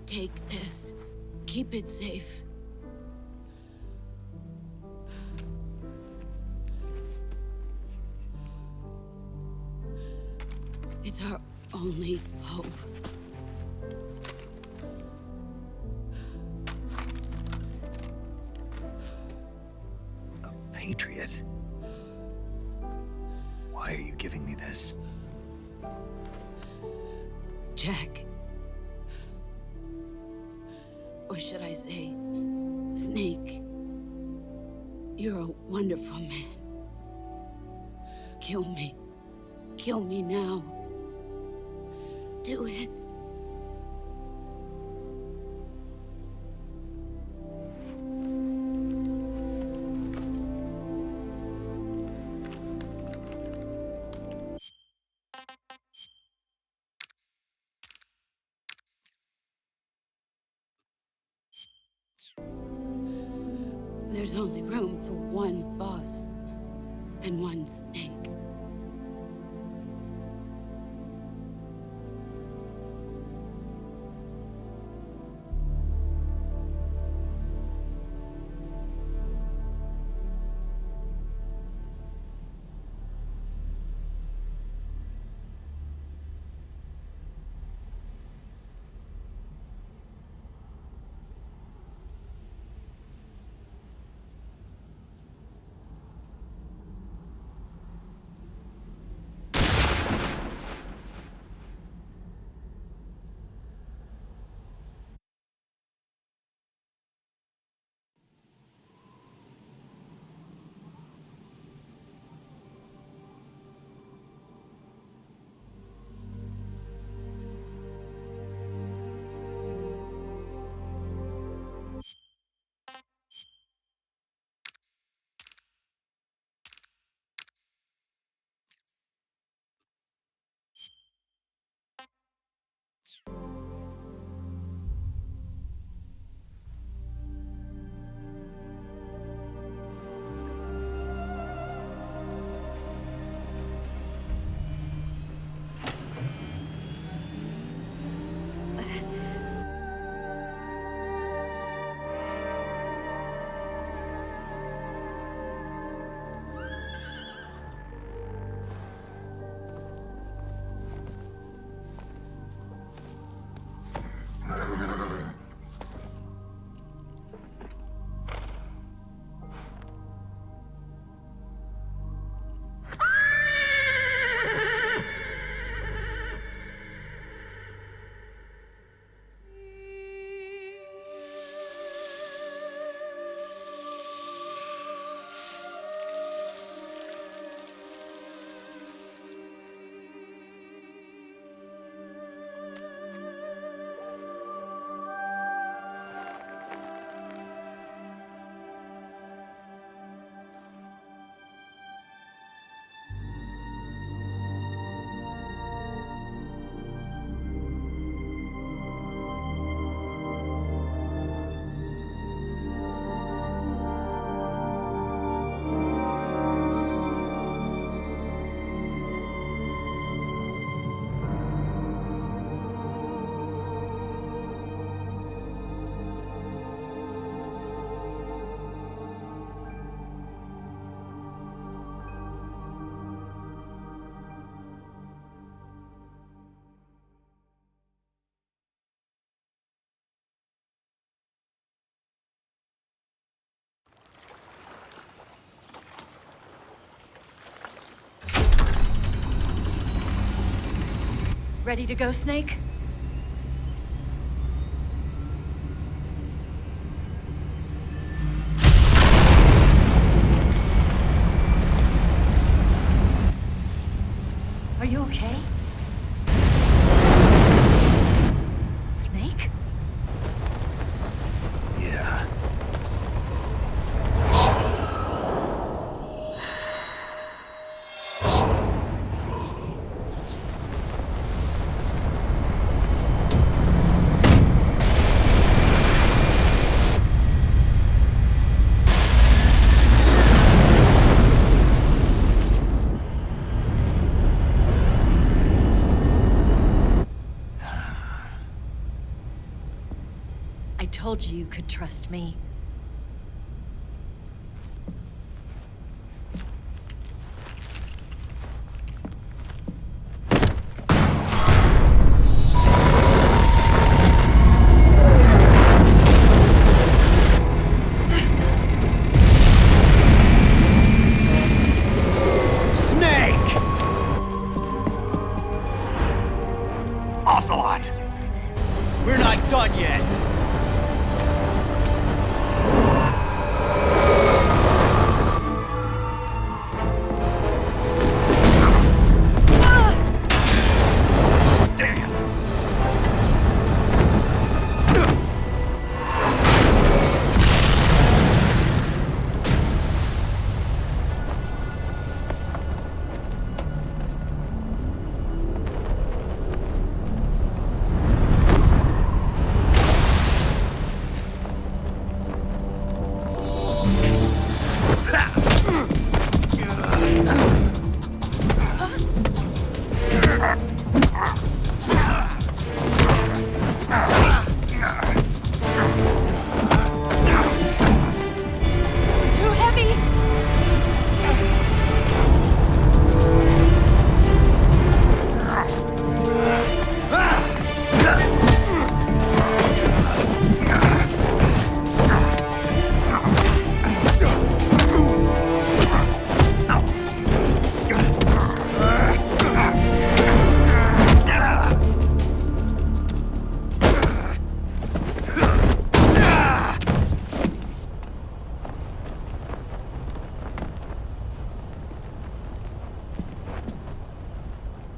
Take this. Keep it safe. It's our only hope. A patriot? Why are you giving me this? Jack. Or should I say, Snake. You're a wonderful man. Kill me. Kill me now. Do it. There's only room for one boss and one snake. Ready to go, Snake? Are you okay? Snake? Yeah. I told you you could trust me. Snake! Ocelot! We're not done yet! Damn! Too heavy!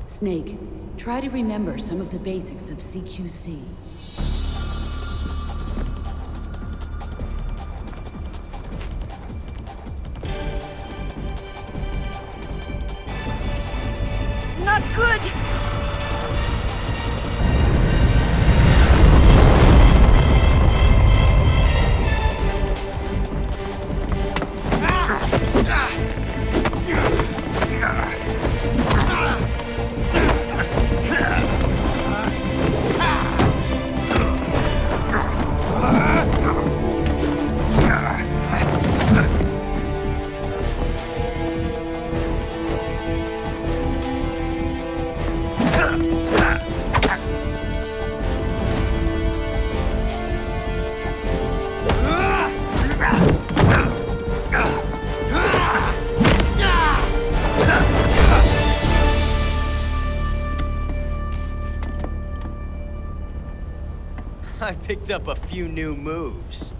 Snake, try to remember some of the basics of CQC. Not good! I picked up a few new moves.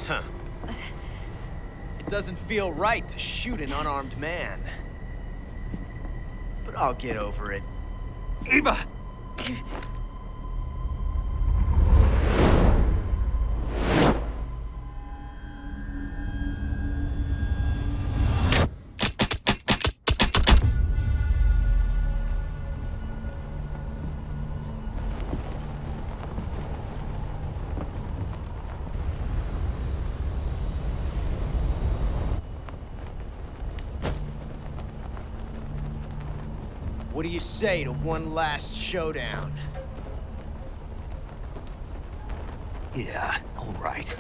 Huh. It doesn't feel right to shoot an unarmed man. But I'll get over it. Eva! What do you say to one last showdown? Yeah, all right.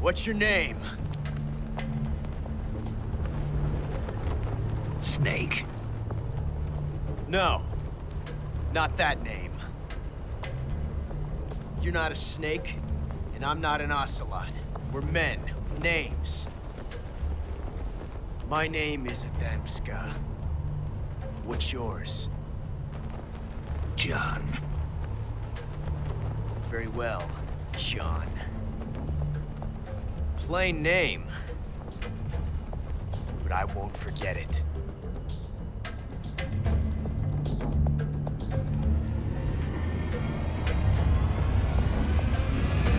What's your name? Snake. No. Not that name. You're not a snake, and I'm not an ocelot. We're men with names. My name is Adamska. What's yours? John. Very well, John. Plain name. But I won't forget it.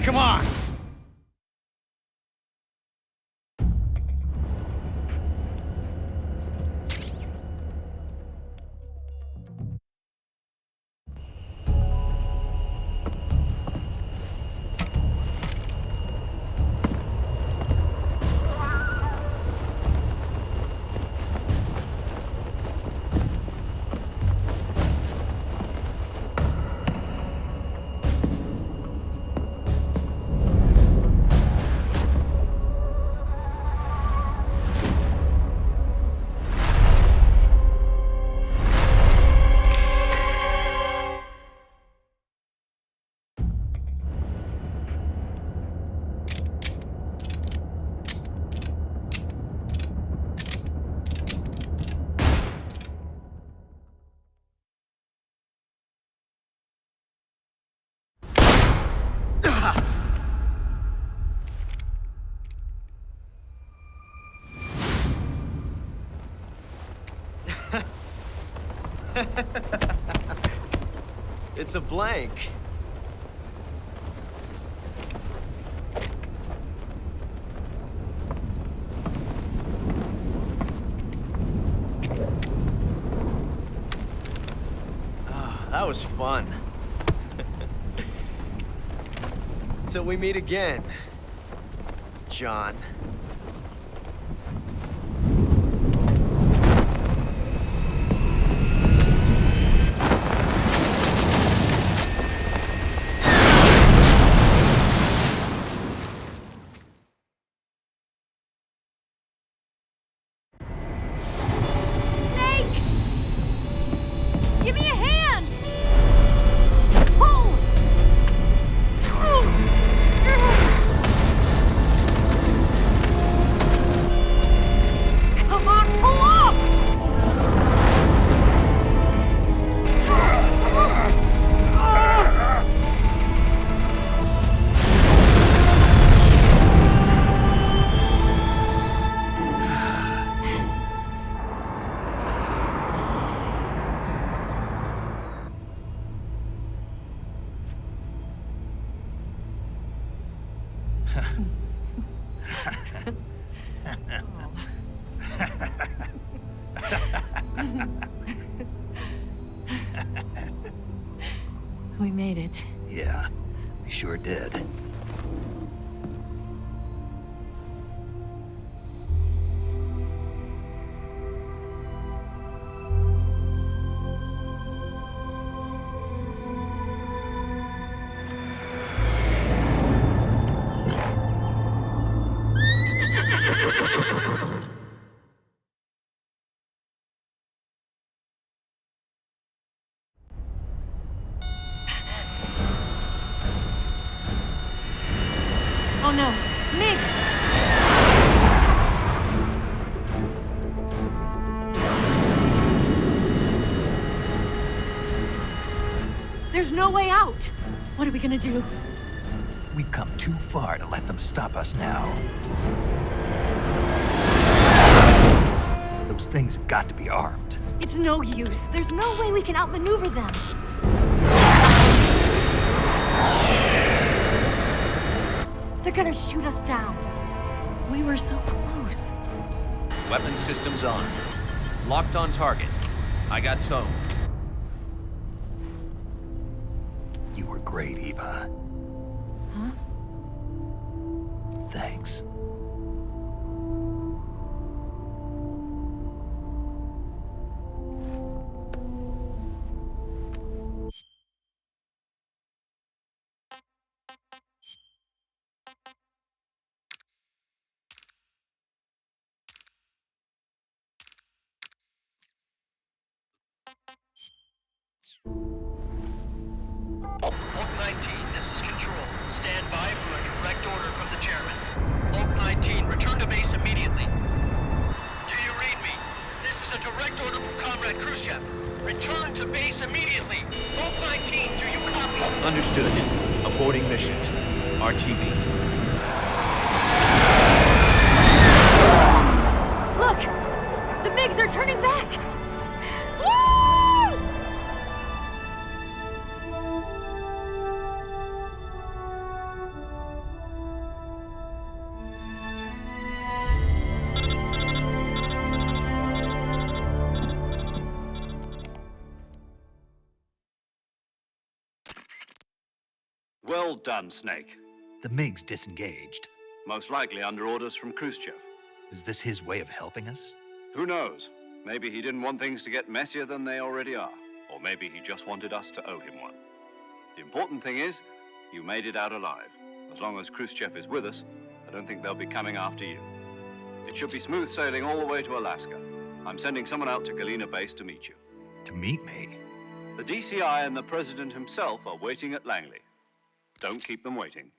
Come on! It's a blank. Ah, that was fun. Till we meet again, John. Snake! Give me a hand! Pull! Come on, pull up! We made it. Yeah, we sure did. Oh no, Miggs! There's no way out! What are we gonna do? We've come too far to let them stop us now. Those things have got to be armed. It's no use. There's no way we can outmaneuver them. They're gonna shoot us down. We were so close. Weapon systems on. Locked on target. I got towed. You were great, Eva. Huh? Thanks. 19, this is Control. Stand by for a direct order from the chairman. Oak 19, return to base immediately. Do you read me? This is a direct order from Comrade Khrushchev. Return to base immediately. Oak 19, do you copy? Understood. Aborting mission. RTB. Look! The MiGs are turning back! Woo! Well done, Snake. The MiGs disengaged. Most likely under orders from Khrushchev. Is this his way of helping us? Who knows? Maybe he didn't want things to get messier than they already are. Or maybe he just wanted us to owe him one. The important thing is, you made it out alive. As long as Khrushchev is with us, I don't think they'll be coming after you. It should be smooth sailing all the way to Alaska. I'm sending someone out to Galena Base to meet you. To meet me? The DCI and the President himself are waiting at Langley. Don't keep them waiting.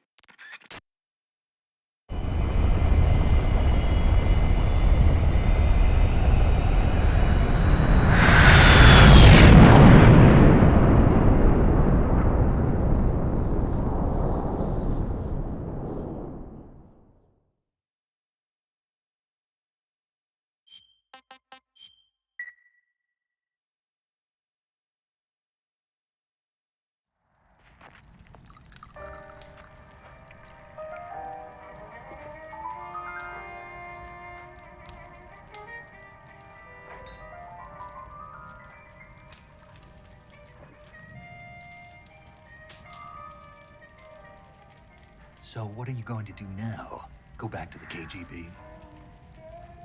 So what are you going to do now? Go back to the KGB?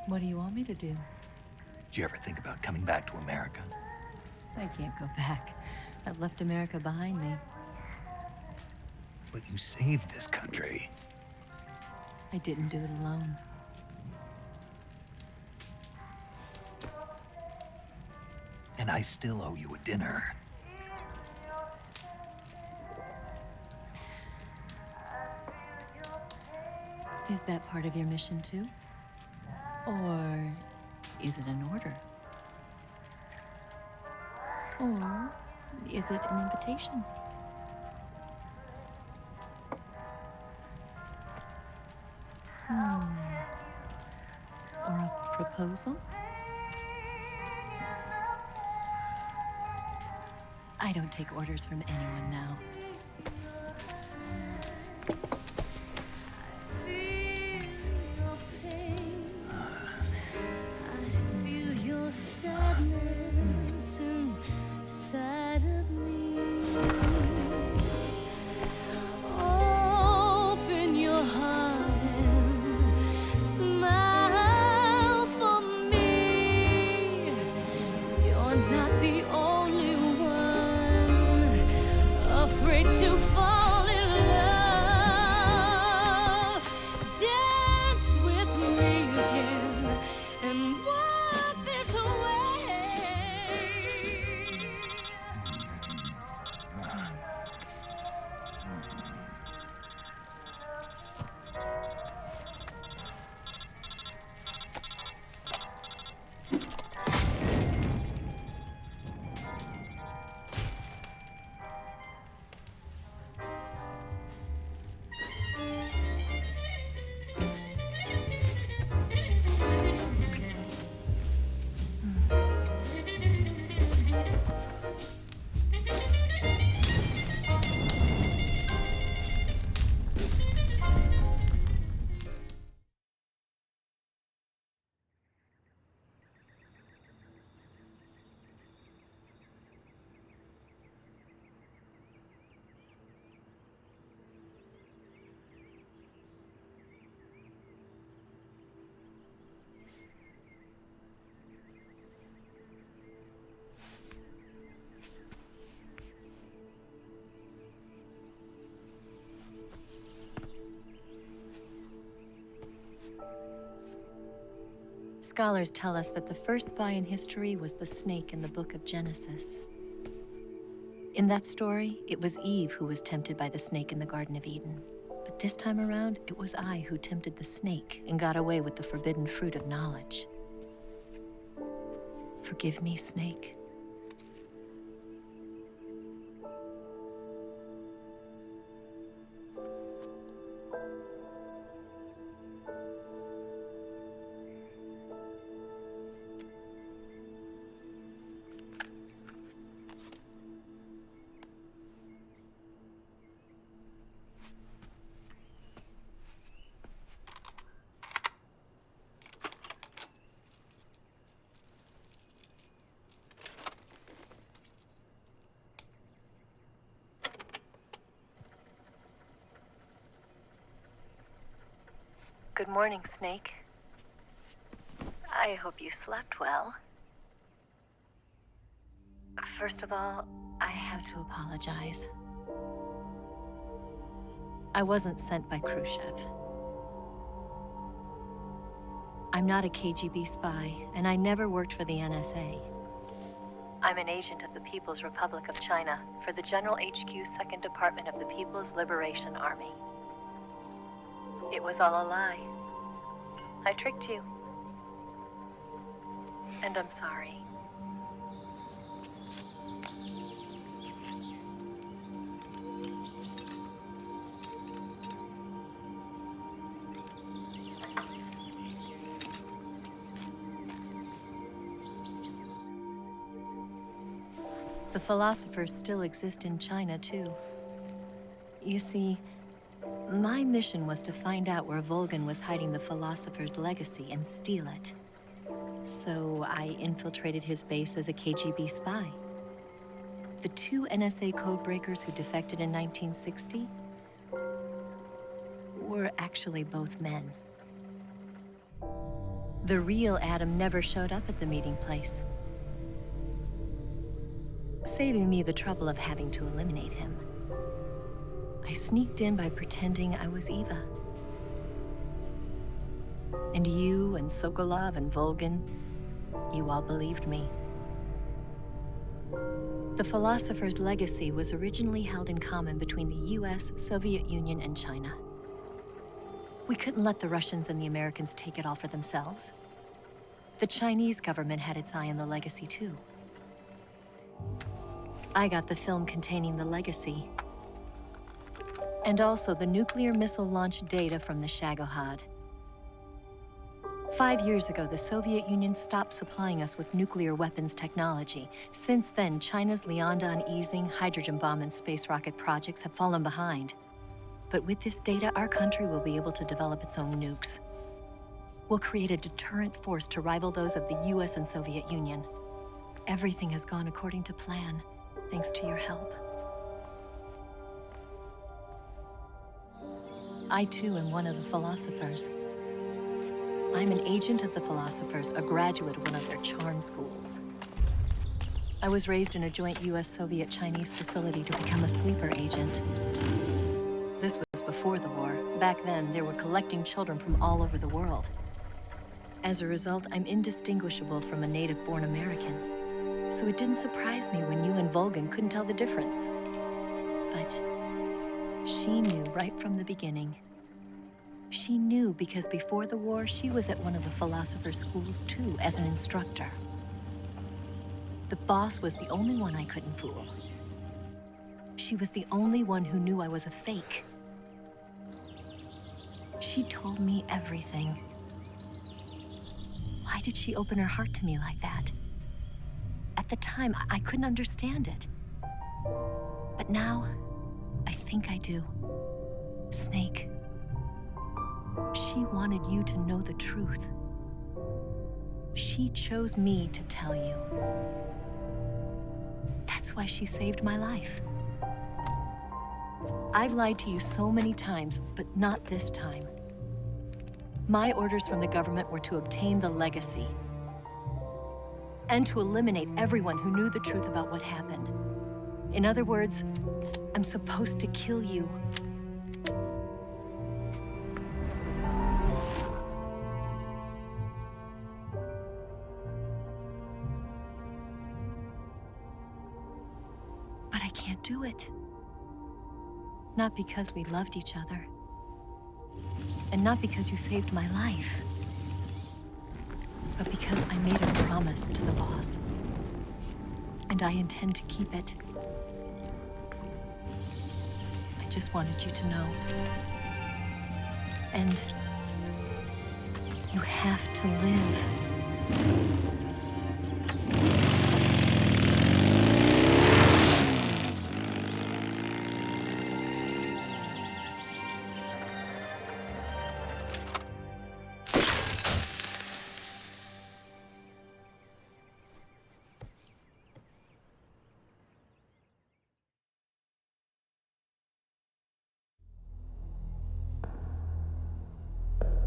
What do you want me to do? Did you ever think about coming back to America? I can't go back. I've left America behind me. But you saved this country. I didn't do it alone. And I still owe you a dinner. Is that part of your mission too? Or is it an order? Or is it an invitation? Or a proposal? I don't take orders from anyone now. Scholars tell us that the first spy in history was the snake in the book of Genesis. In that story, it was Eve who was tempted by the snake in the Garden of Eden. But this time around, it was I who tempted the snake and got away with the forbidden fruit of knowledge. Forgive me, Snake. Good morning, Snake. I hope you slept well. First of all, I have to apologize. I wasn't sent by Khrushchev. I'm not a KGB spy, and I never worked for the NSA. I'm an agent of the People's Republic of China for the General HQ 2nd Department of the People's Liberation Army. It was all a lie. I tricked you. And I'm sorry. The philosophers still exist in China, too. You see, my mission was to find out where Volgin was hiding the philosopher's legacy and steal it. So I infiltrated his base as a KGB spy. The 2 NSA codebreakers who defected in 1960 were actually both men. The real Adam never showed up at the meeting place, saving me the trouble of having to eliminate him. I sneaked in by pretending I was Eva. And you and Sokolov and Volgin, you all believed me. The philosopher's legacy was originally held in common between the US, Soviet Union, and China. We couldn't let the Russians and the Americans take it all for themselves. The Chinese government had its eye on the legacy, too. I got the film containing the legacy, and also the nuclear missile launch data from the Shagohod. 5 years ago, the Soviet Union stopped supplying us with nuclear weapons technology. Since then, China's Liaodong easing, hydrogen bomb, and space rocket projects have fallen behind. But with this data, our country will be able to develop its own nukes. We'll create a deterrent force to rival those of the US and Soviet Union. Everything has gone according to plan, thanks to your help. I, too, am one of the philosophers. I'm an agent of the philosophers, a graduate of one of their charm schools. I was raised in a joint US-Soviet-Chinese facility to become a sleeper agent. This was before the war. Back then, they were collecting children from all over the world. As a result, I'm indistinguishable from a native-born American. So it didn't surprise me when you and Volgin couldn't tell the difference. But she knew right from the beginning. She knew because before the war, she was at one of the philosopher's schools too, as an instructor. The boss was the only one I couldn't fool. She was the only one who knew I was a fake. She told me everything. Why did she open her heart to me like that? At the time, I couldn't understand it. But now, I think I do. Snake. She wanted you to know the truth. She chose me to tell you. That's why she saved my life. I've lied to you so many times, but not this time. My orders from the government were to obtain the legacy and to eliminate everyone who knew the truth about what happened. In other words, I'm supposed to kill you. But I can't Not because we loved each other. And not because you saved my life. But because I made a promise to the boss. And I intend to keep it. I just wanted you to know. And you have to live.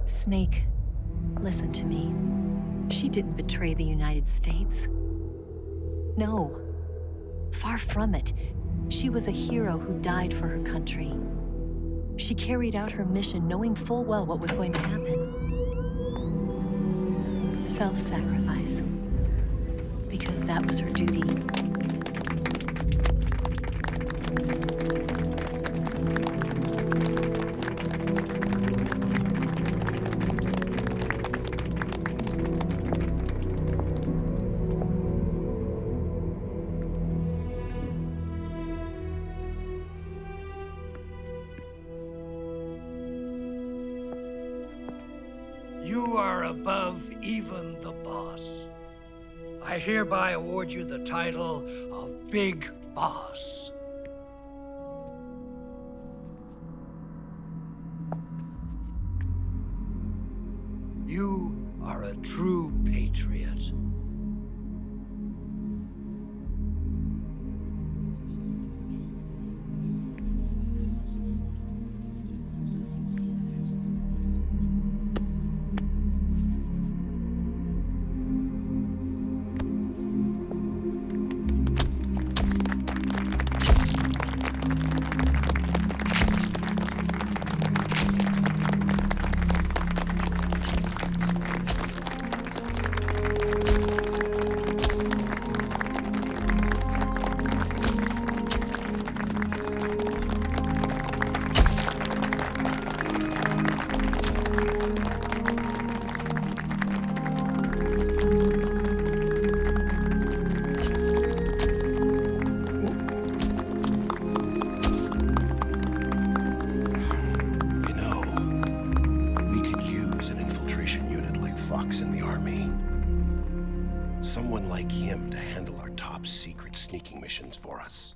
Snake, listen to me. She didn't betray the United States. No, far from it. She was a hero who died for her country. She carried out her mission knowing full well what was going to happen. Self-sacrifice. Because that was her duty. You are above even the boss. I hereby award you the title of Big Boss. You are a true patriot. Someone like him to handle our top secret sneaking missions for us.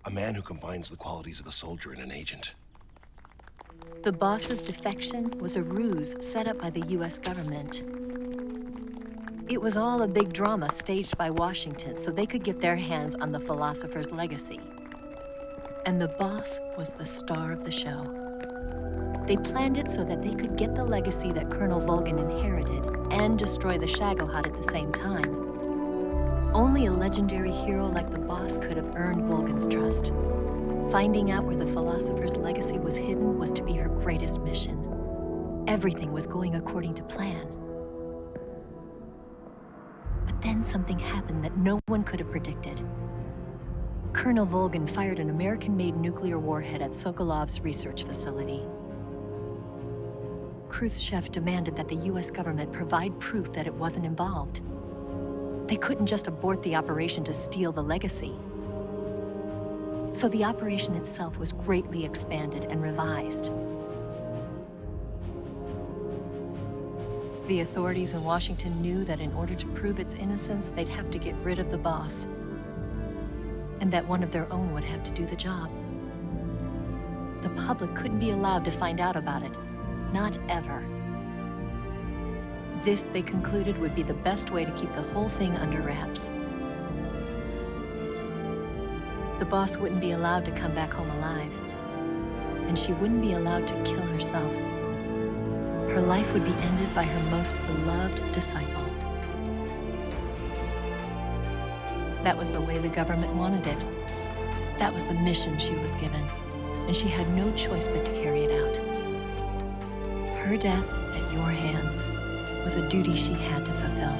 A man who combines the qualities of a soldier and an agent. The boss's defection was a ruse set up by the US government. It was all a big drama staged by Washington so they could get their hands on the philosopher's legacy. And the boss was the star of the show. They planned it so that they could get the legacy that Colonel Volgin inherited and destroy the Shagohod at the same time. Only a legendary hero like the boss could have earned Volgin's trust. Finding out where the philosopher's legacy was hidden was to be her greatest mission. Everything was going according to plan. But then something happened that no one could have predicted. Colonel Volgin fired an American-made nuclear warhead at Sokolov's research facility. Khrushchev demanded that the US government provide proof that it wasn't involved. They couldn't just abort the operation to steal the legacy. So the operation itself was greatly expanded and revised. The authorities in Washington knew that in order to prove its innocence, they'd have to get rid of the boss. And that one of their own would have to do the job. The public couldn't be allowed to find out about it. Not ever. This, they concluded, would be the best way to keep the whole thing under wraps. The boss wouldn't be allowed to come back home alive. And she wouldn't be allowed to kill herself. Her life would be ended by her most beloved disciple. That was the way the government wanted it. That was the mission she was given. And she had no choice but to carry it out. Her death at your hands was a duty she had to fulfill.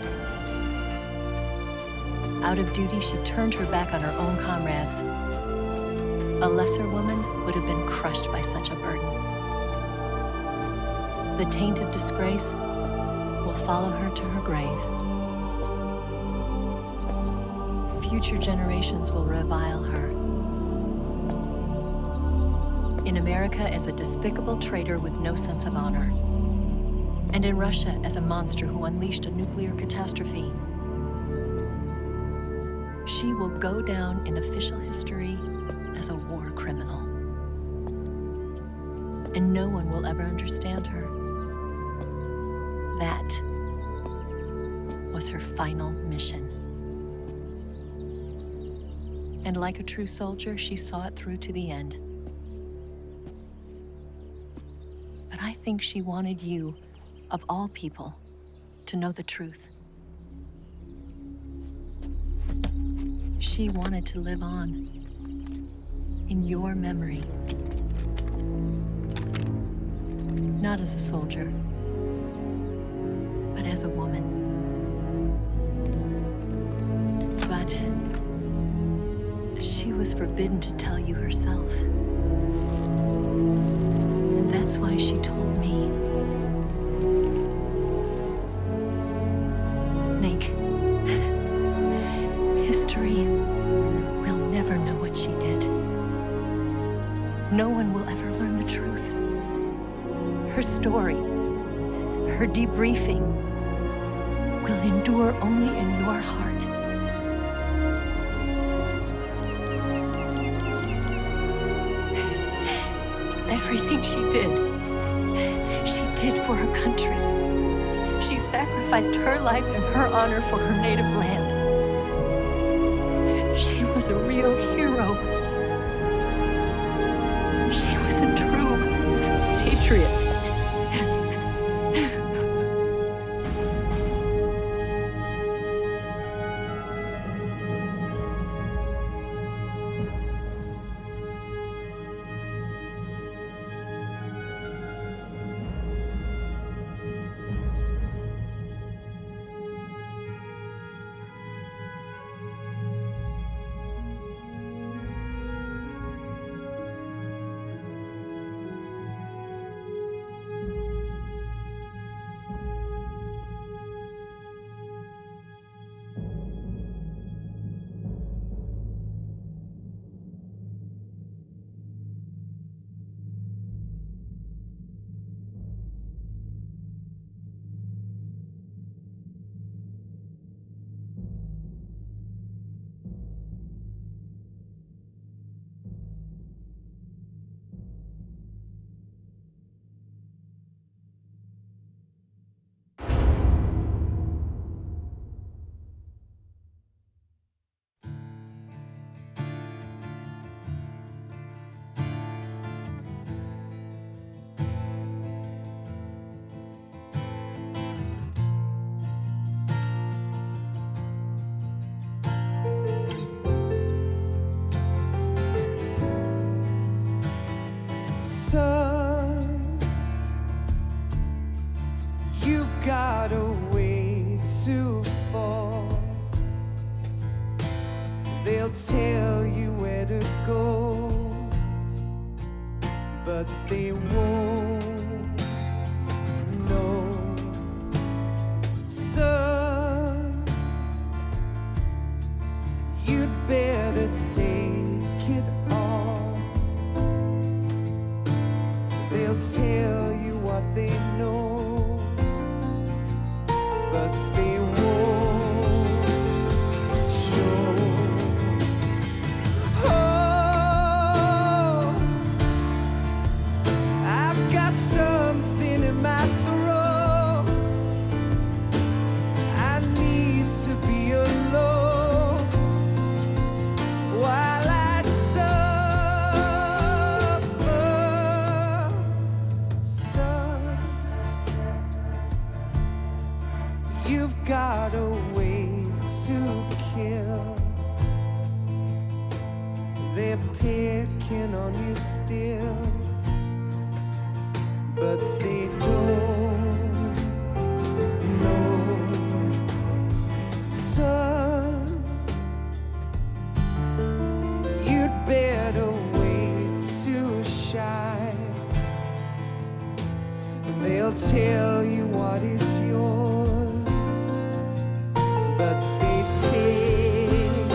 Out of duty, she turned her back on her own comrades A lesser woman would have been crushed by such a burden. The taint of disgrace will follow her to her grave. Future generations will revile her. In America as a despicable traitor with no sense of honor. And in Russia as a monster who unleashed a nuclear catastrophe. She will go down in official history as a war criminal. And no one will ever understand her. That was her final mission. And like a true soldier, she saw it through to the end. But I think she wanted you, of all people, to know the truth. She wanted to live on in your memory. Not as a soldier, but as a woman. But she was forbidden to tell you herself. And that's why she told me. Snake, history will never know what she did. No one will ever learn the truth. Her story, her debriefing, will endure only in your heart. Everything she did for her country. She sacrificed her life and her honor for her native land. She was a real hero. She was a true patriot. Son, you've got a way to fall. They'll tell you where to go, but they won't know. Son, you'd better take it all. They'll tell you what they know, but they won't show. Oh, I've got something in my throat. I need to be alone while I suffer. Son, you've got a way to kill. They're picking on you still, but they don't know. Son, you'd better wait. shy. They'll tell you what is yours, but they take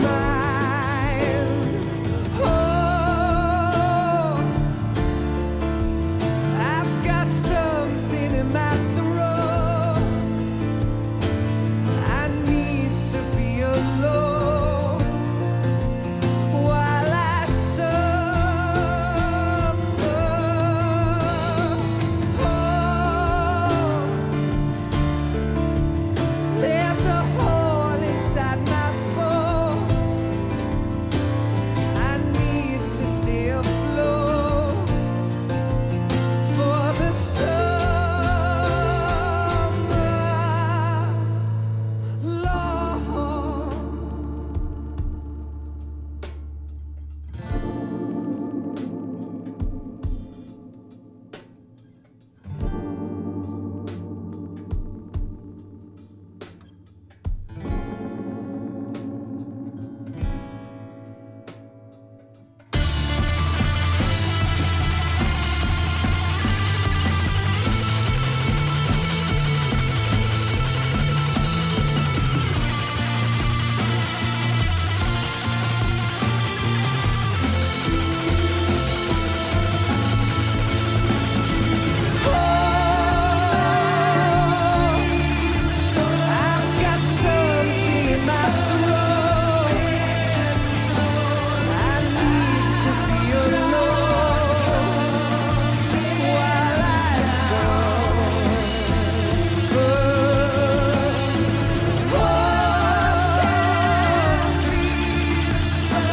mine. Oh, I've got something in my throat. I need to be alone while I suffer. Oh, there's a hole inside my bones. I need to stay afloat for the summer, Lord. I've got something in my throat. I need to be alone while I suffer.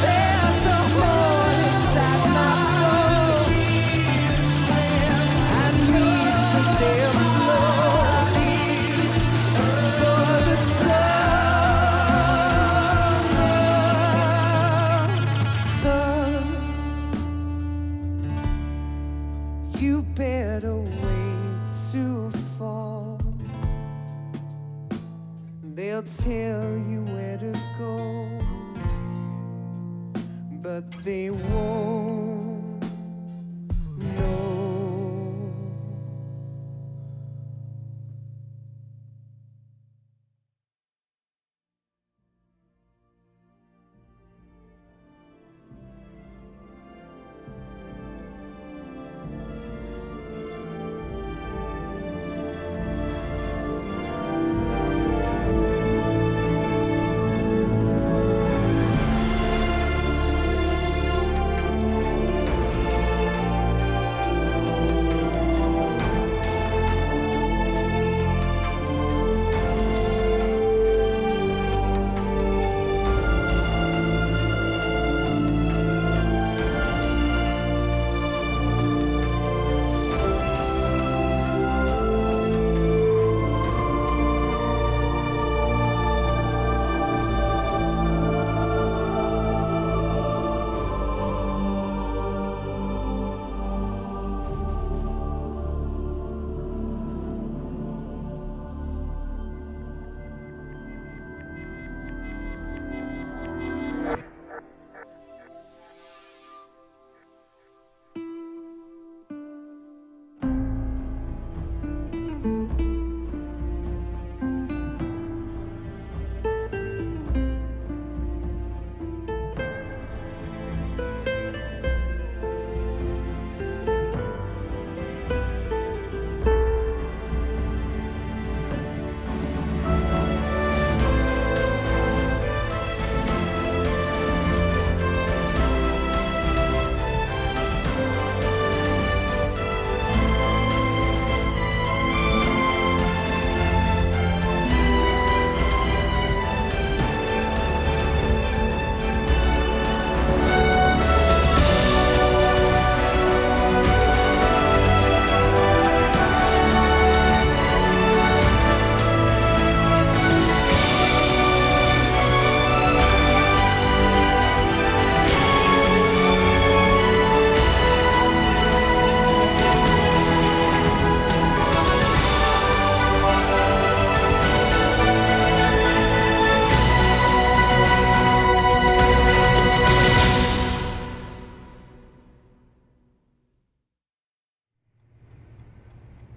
There's a hole inside my bones. I need to stay afloat for the sun. You better wait to fall. They'll tell you where to go, but they won't know.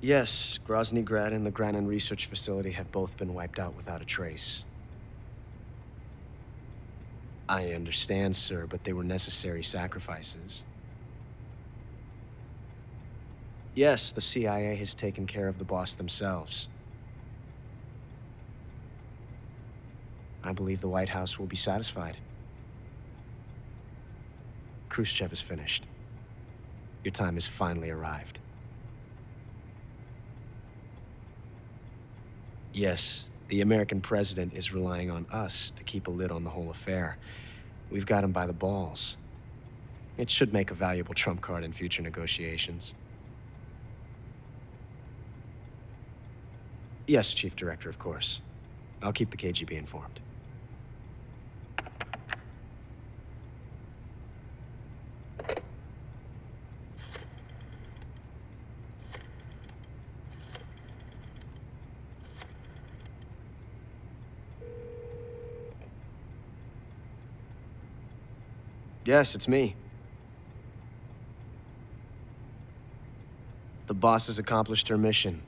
Yes, Grozny Grad and the Granin Research Facility have both been wiped out without a trace. I understand, sir, but they were necessary sacrifices. Yes, the CIA has taken care of the boss themselves. I believe the White House will be satisfied. Khrushchev is finished. Your time has finally arrived. Yes, the American president is relying on us to keep a lid on the whole affair. We've got him by the balls. It should make a valuable trump card in future negotiations. Yes, Chief Director, of course. I'll keep the KGB informed. Yes, it's me. The boss has accomplished her mission.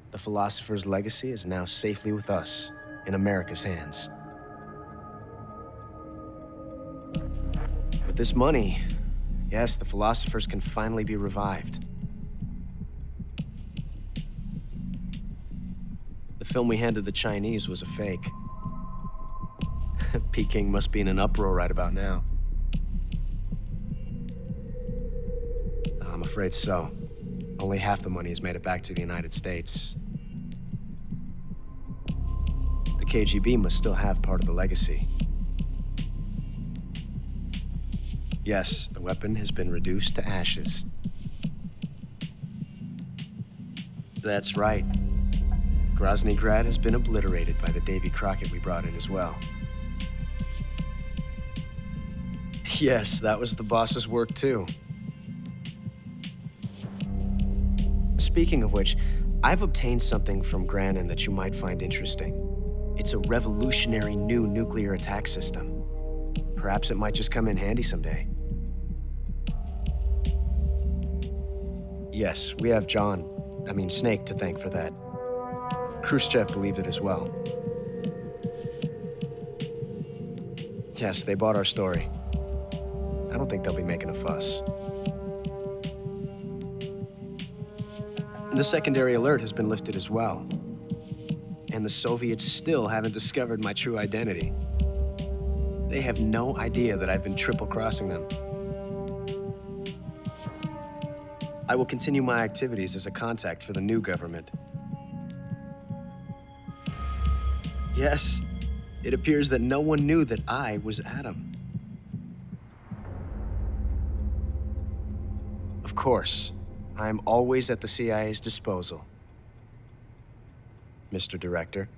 The philosopher's legacy is now safely with us, in America's hands. With this money, yes, the philosophers can finally be revived. The film we handed the Chinese was a fake. Peking must be in an uproar right about now. I'm afraid so. Only half the money has made it back to the United States. The KGB must still have part of the legacy. Yes, the weapon has been reduced to ashes. That's right. Grozny Grad has been obliterated by the Davy Crockett we brought in as well. Yes, that was the boss's work too. Speaking of which, I've obtained something from Granin that you might find interesting. It's a revolutionary new nuclear attack system. Perhaps it might just come in handy someday. Yes, we have Snake to thank for that. Khrushchev believed it as well. Yes, they bought our story. I don't think they'll be making a fuss. The secondary alert has been lifted as well. And the Soviets still haven't discovered my true identity. They have no idea that I've been triple-crossing them. I will continue my activities as a contact for the new government. Yes, it appears that no one knew that I was Adam. Of course, I'm always at the CIA's disposal, Mr. Director.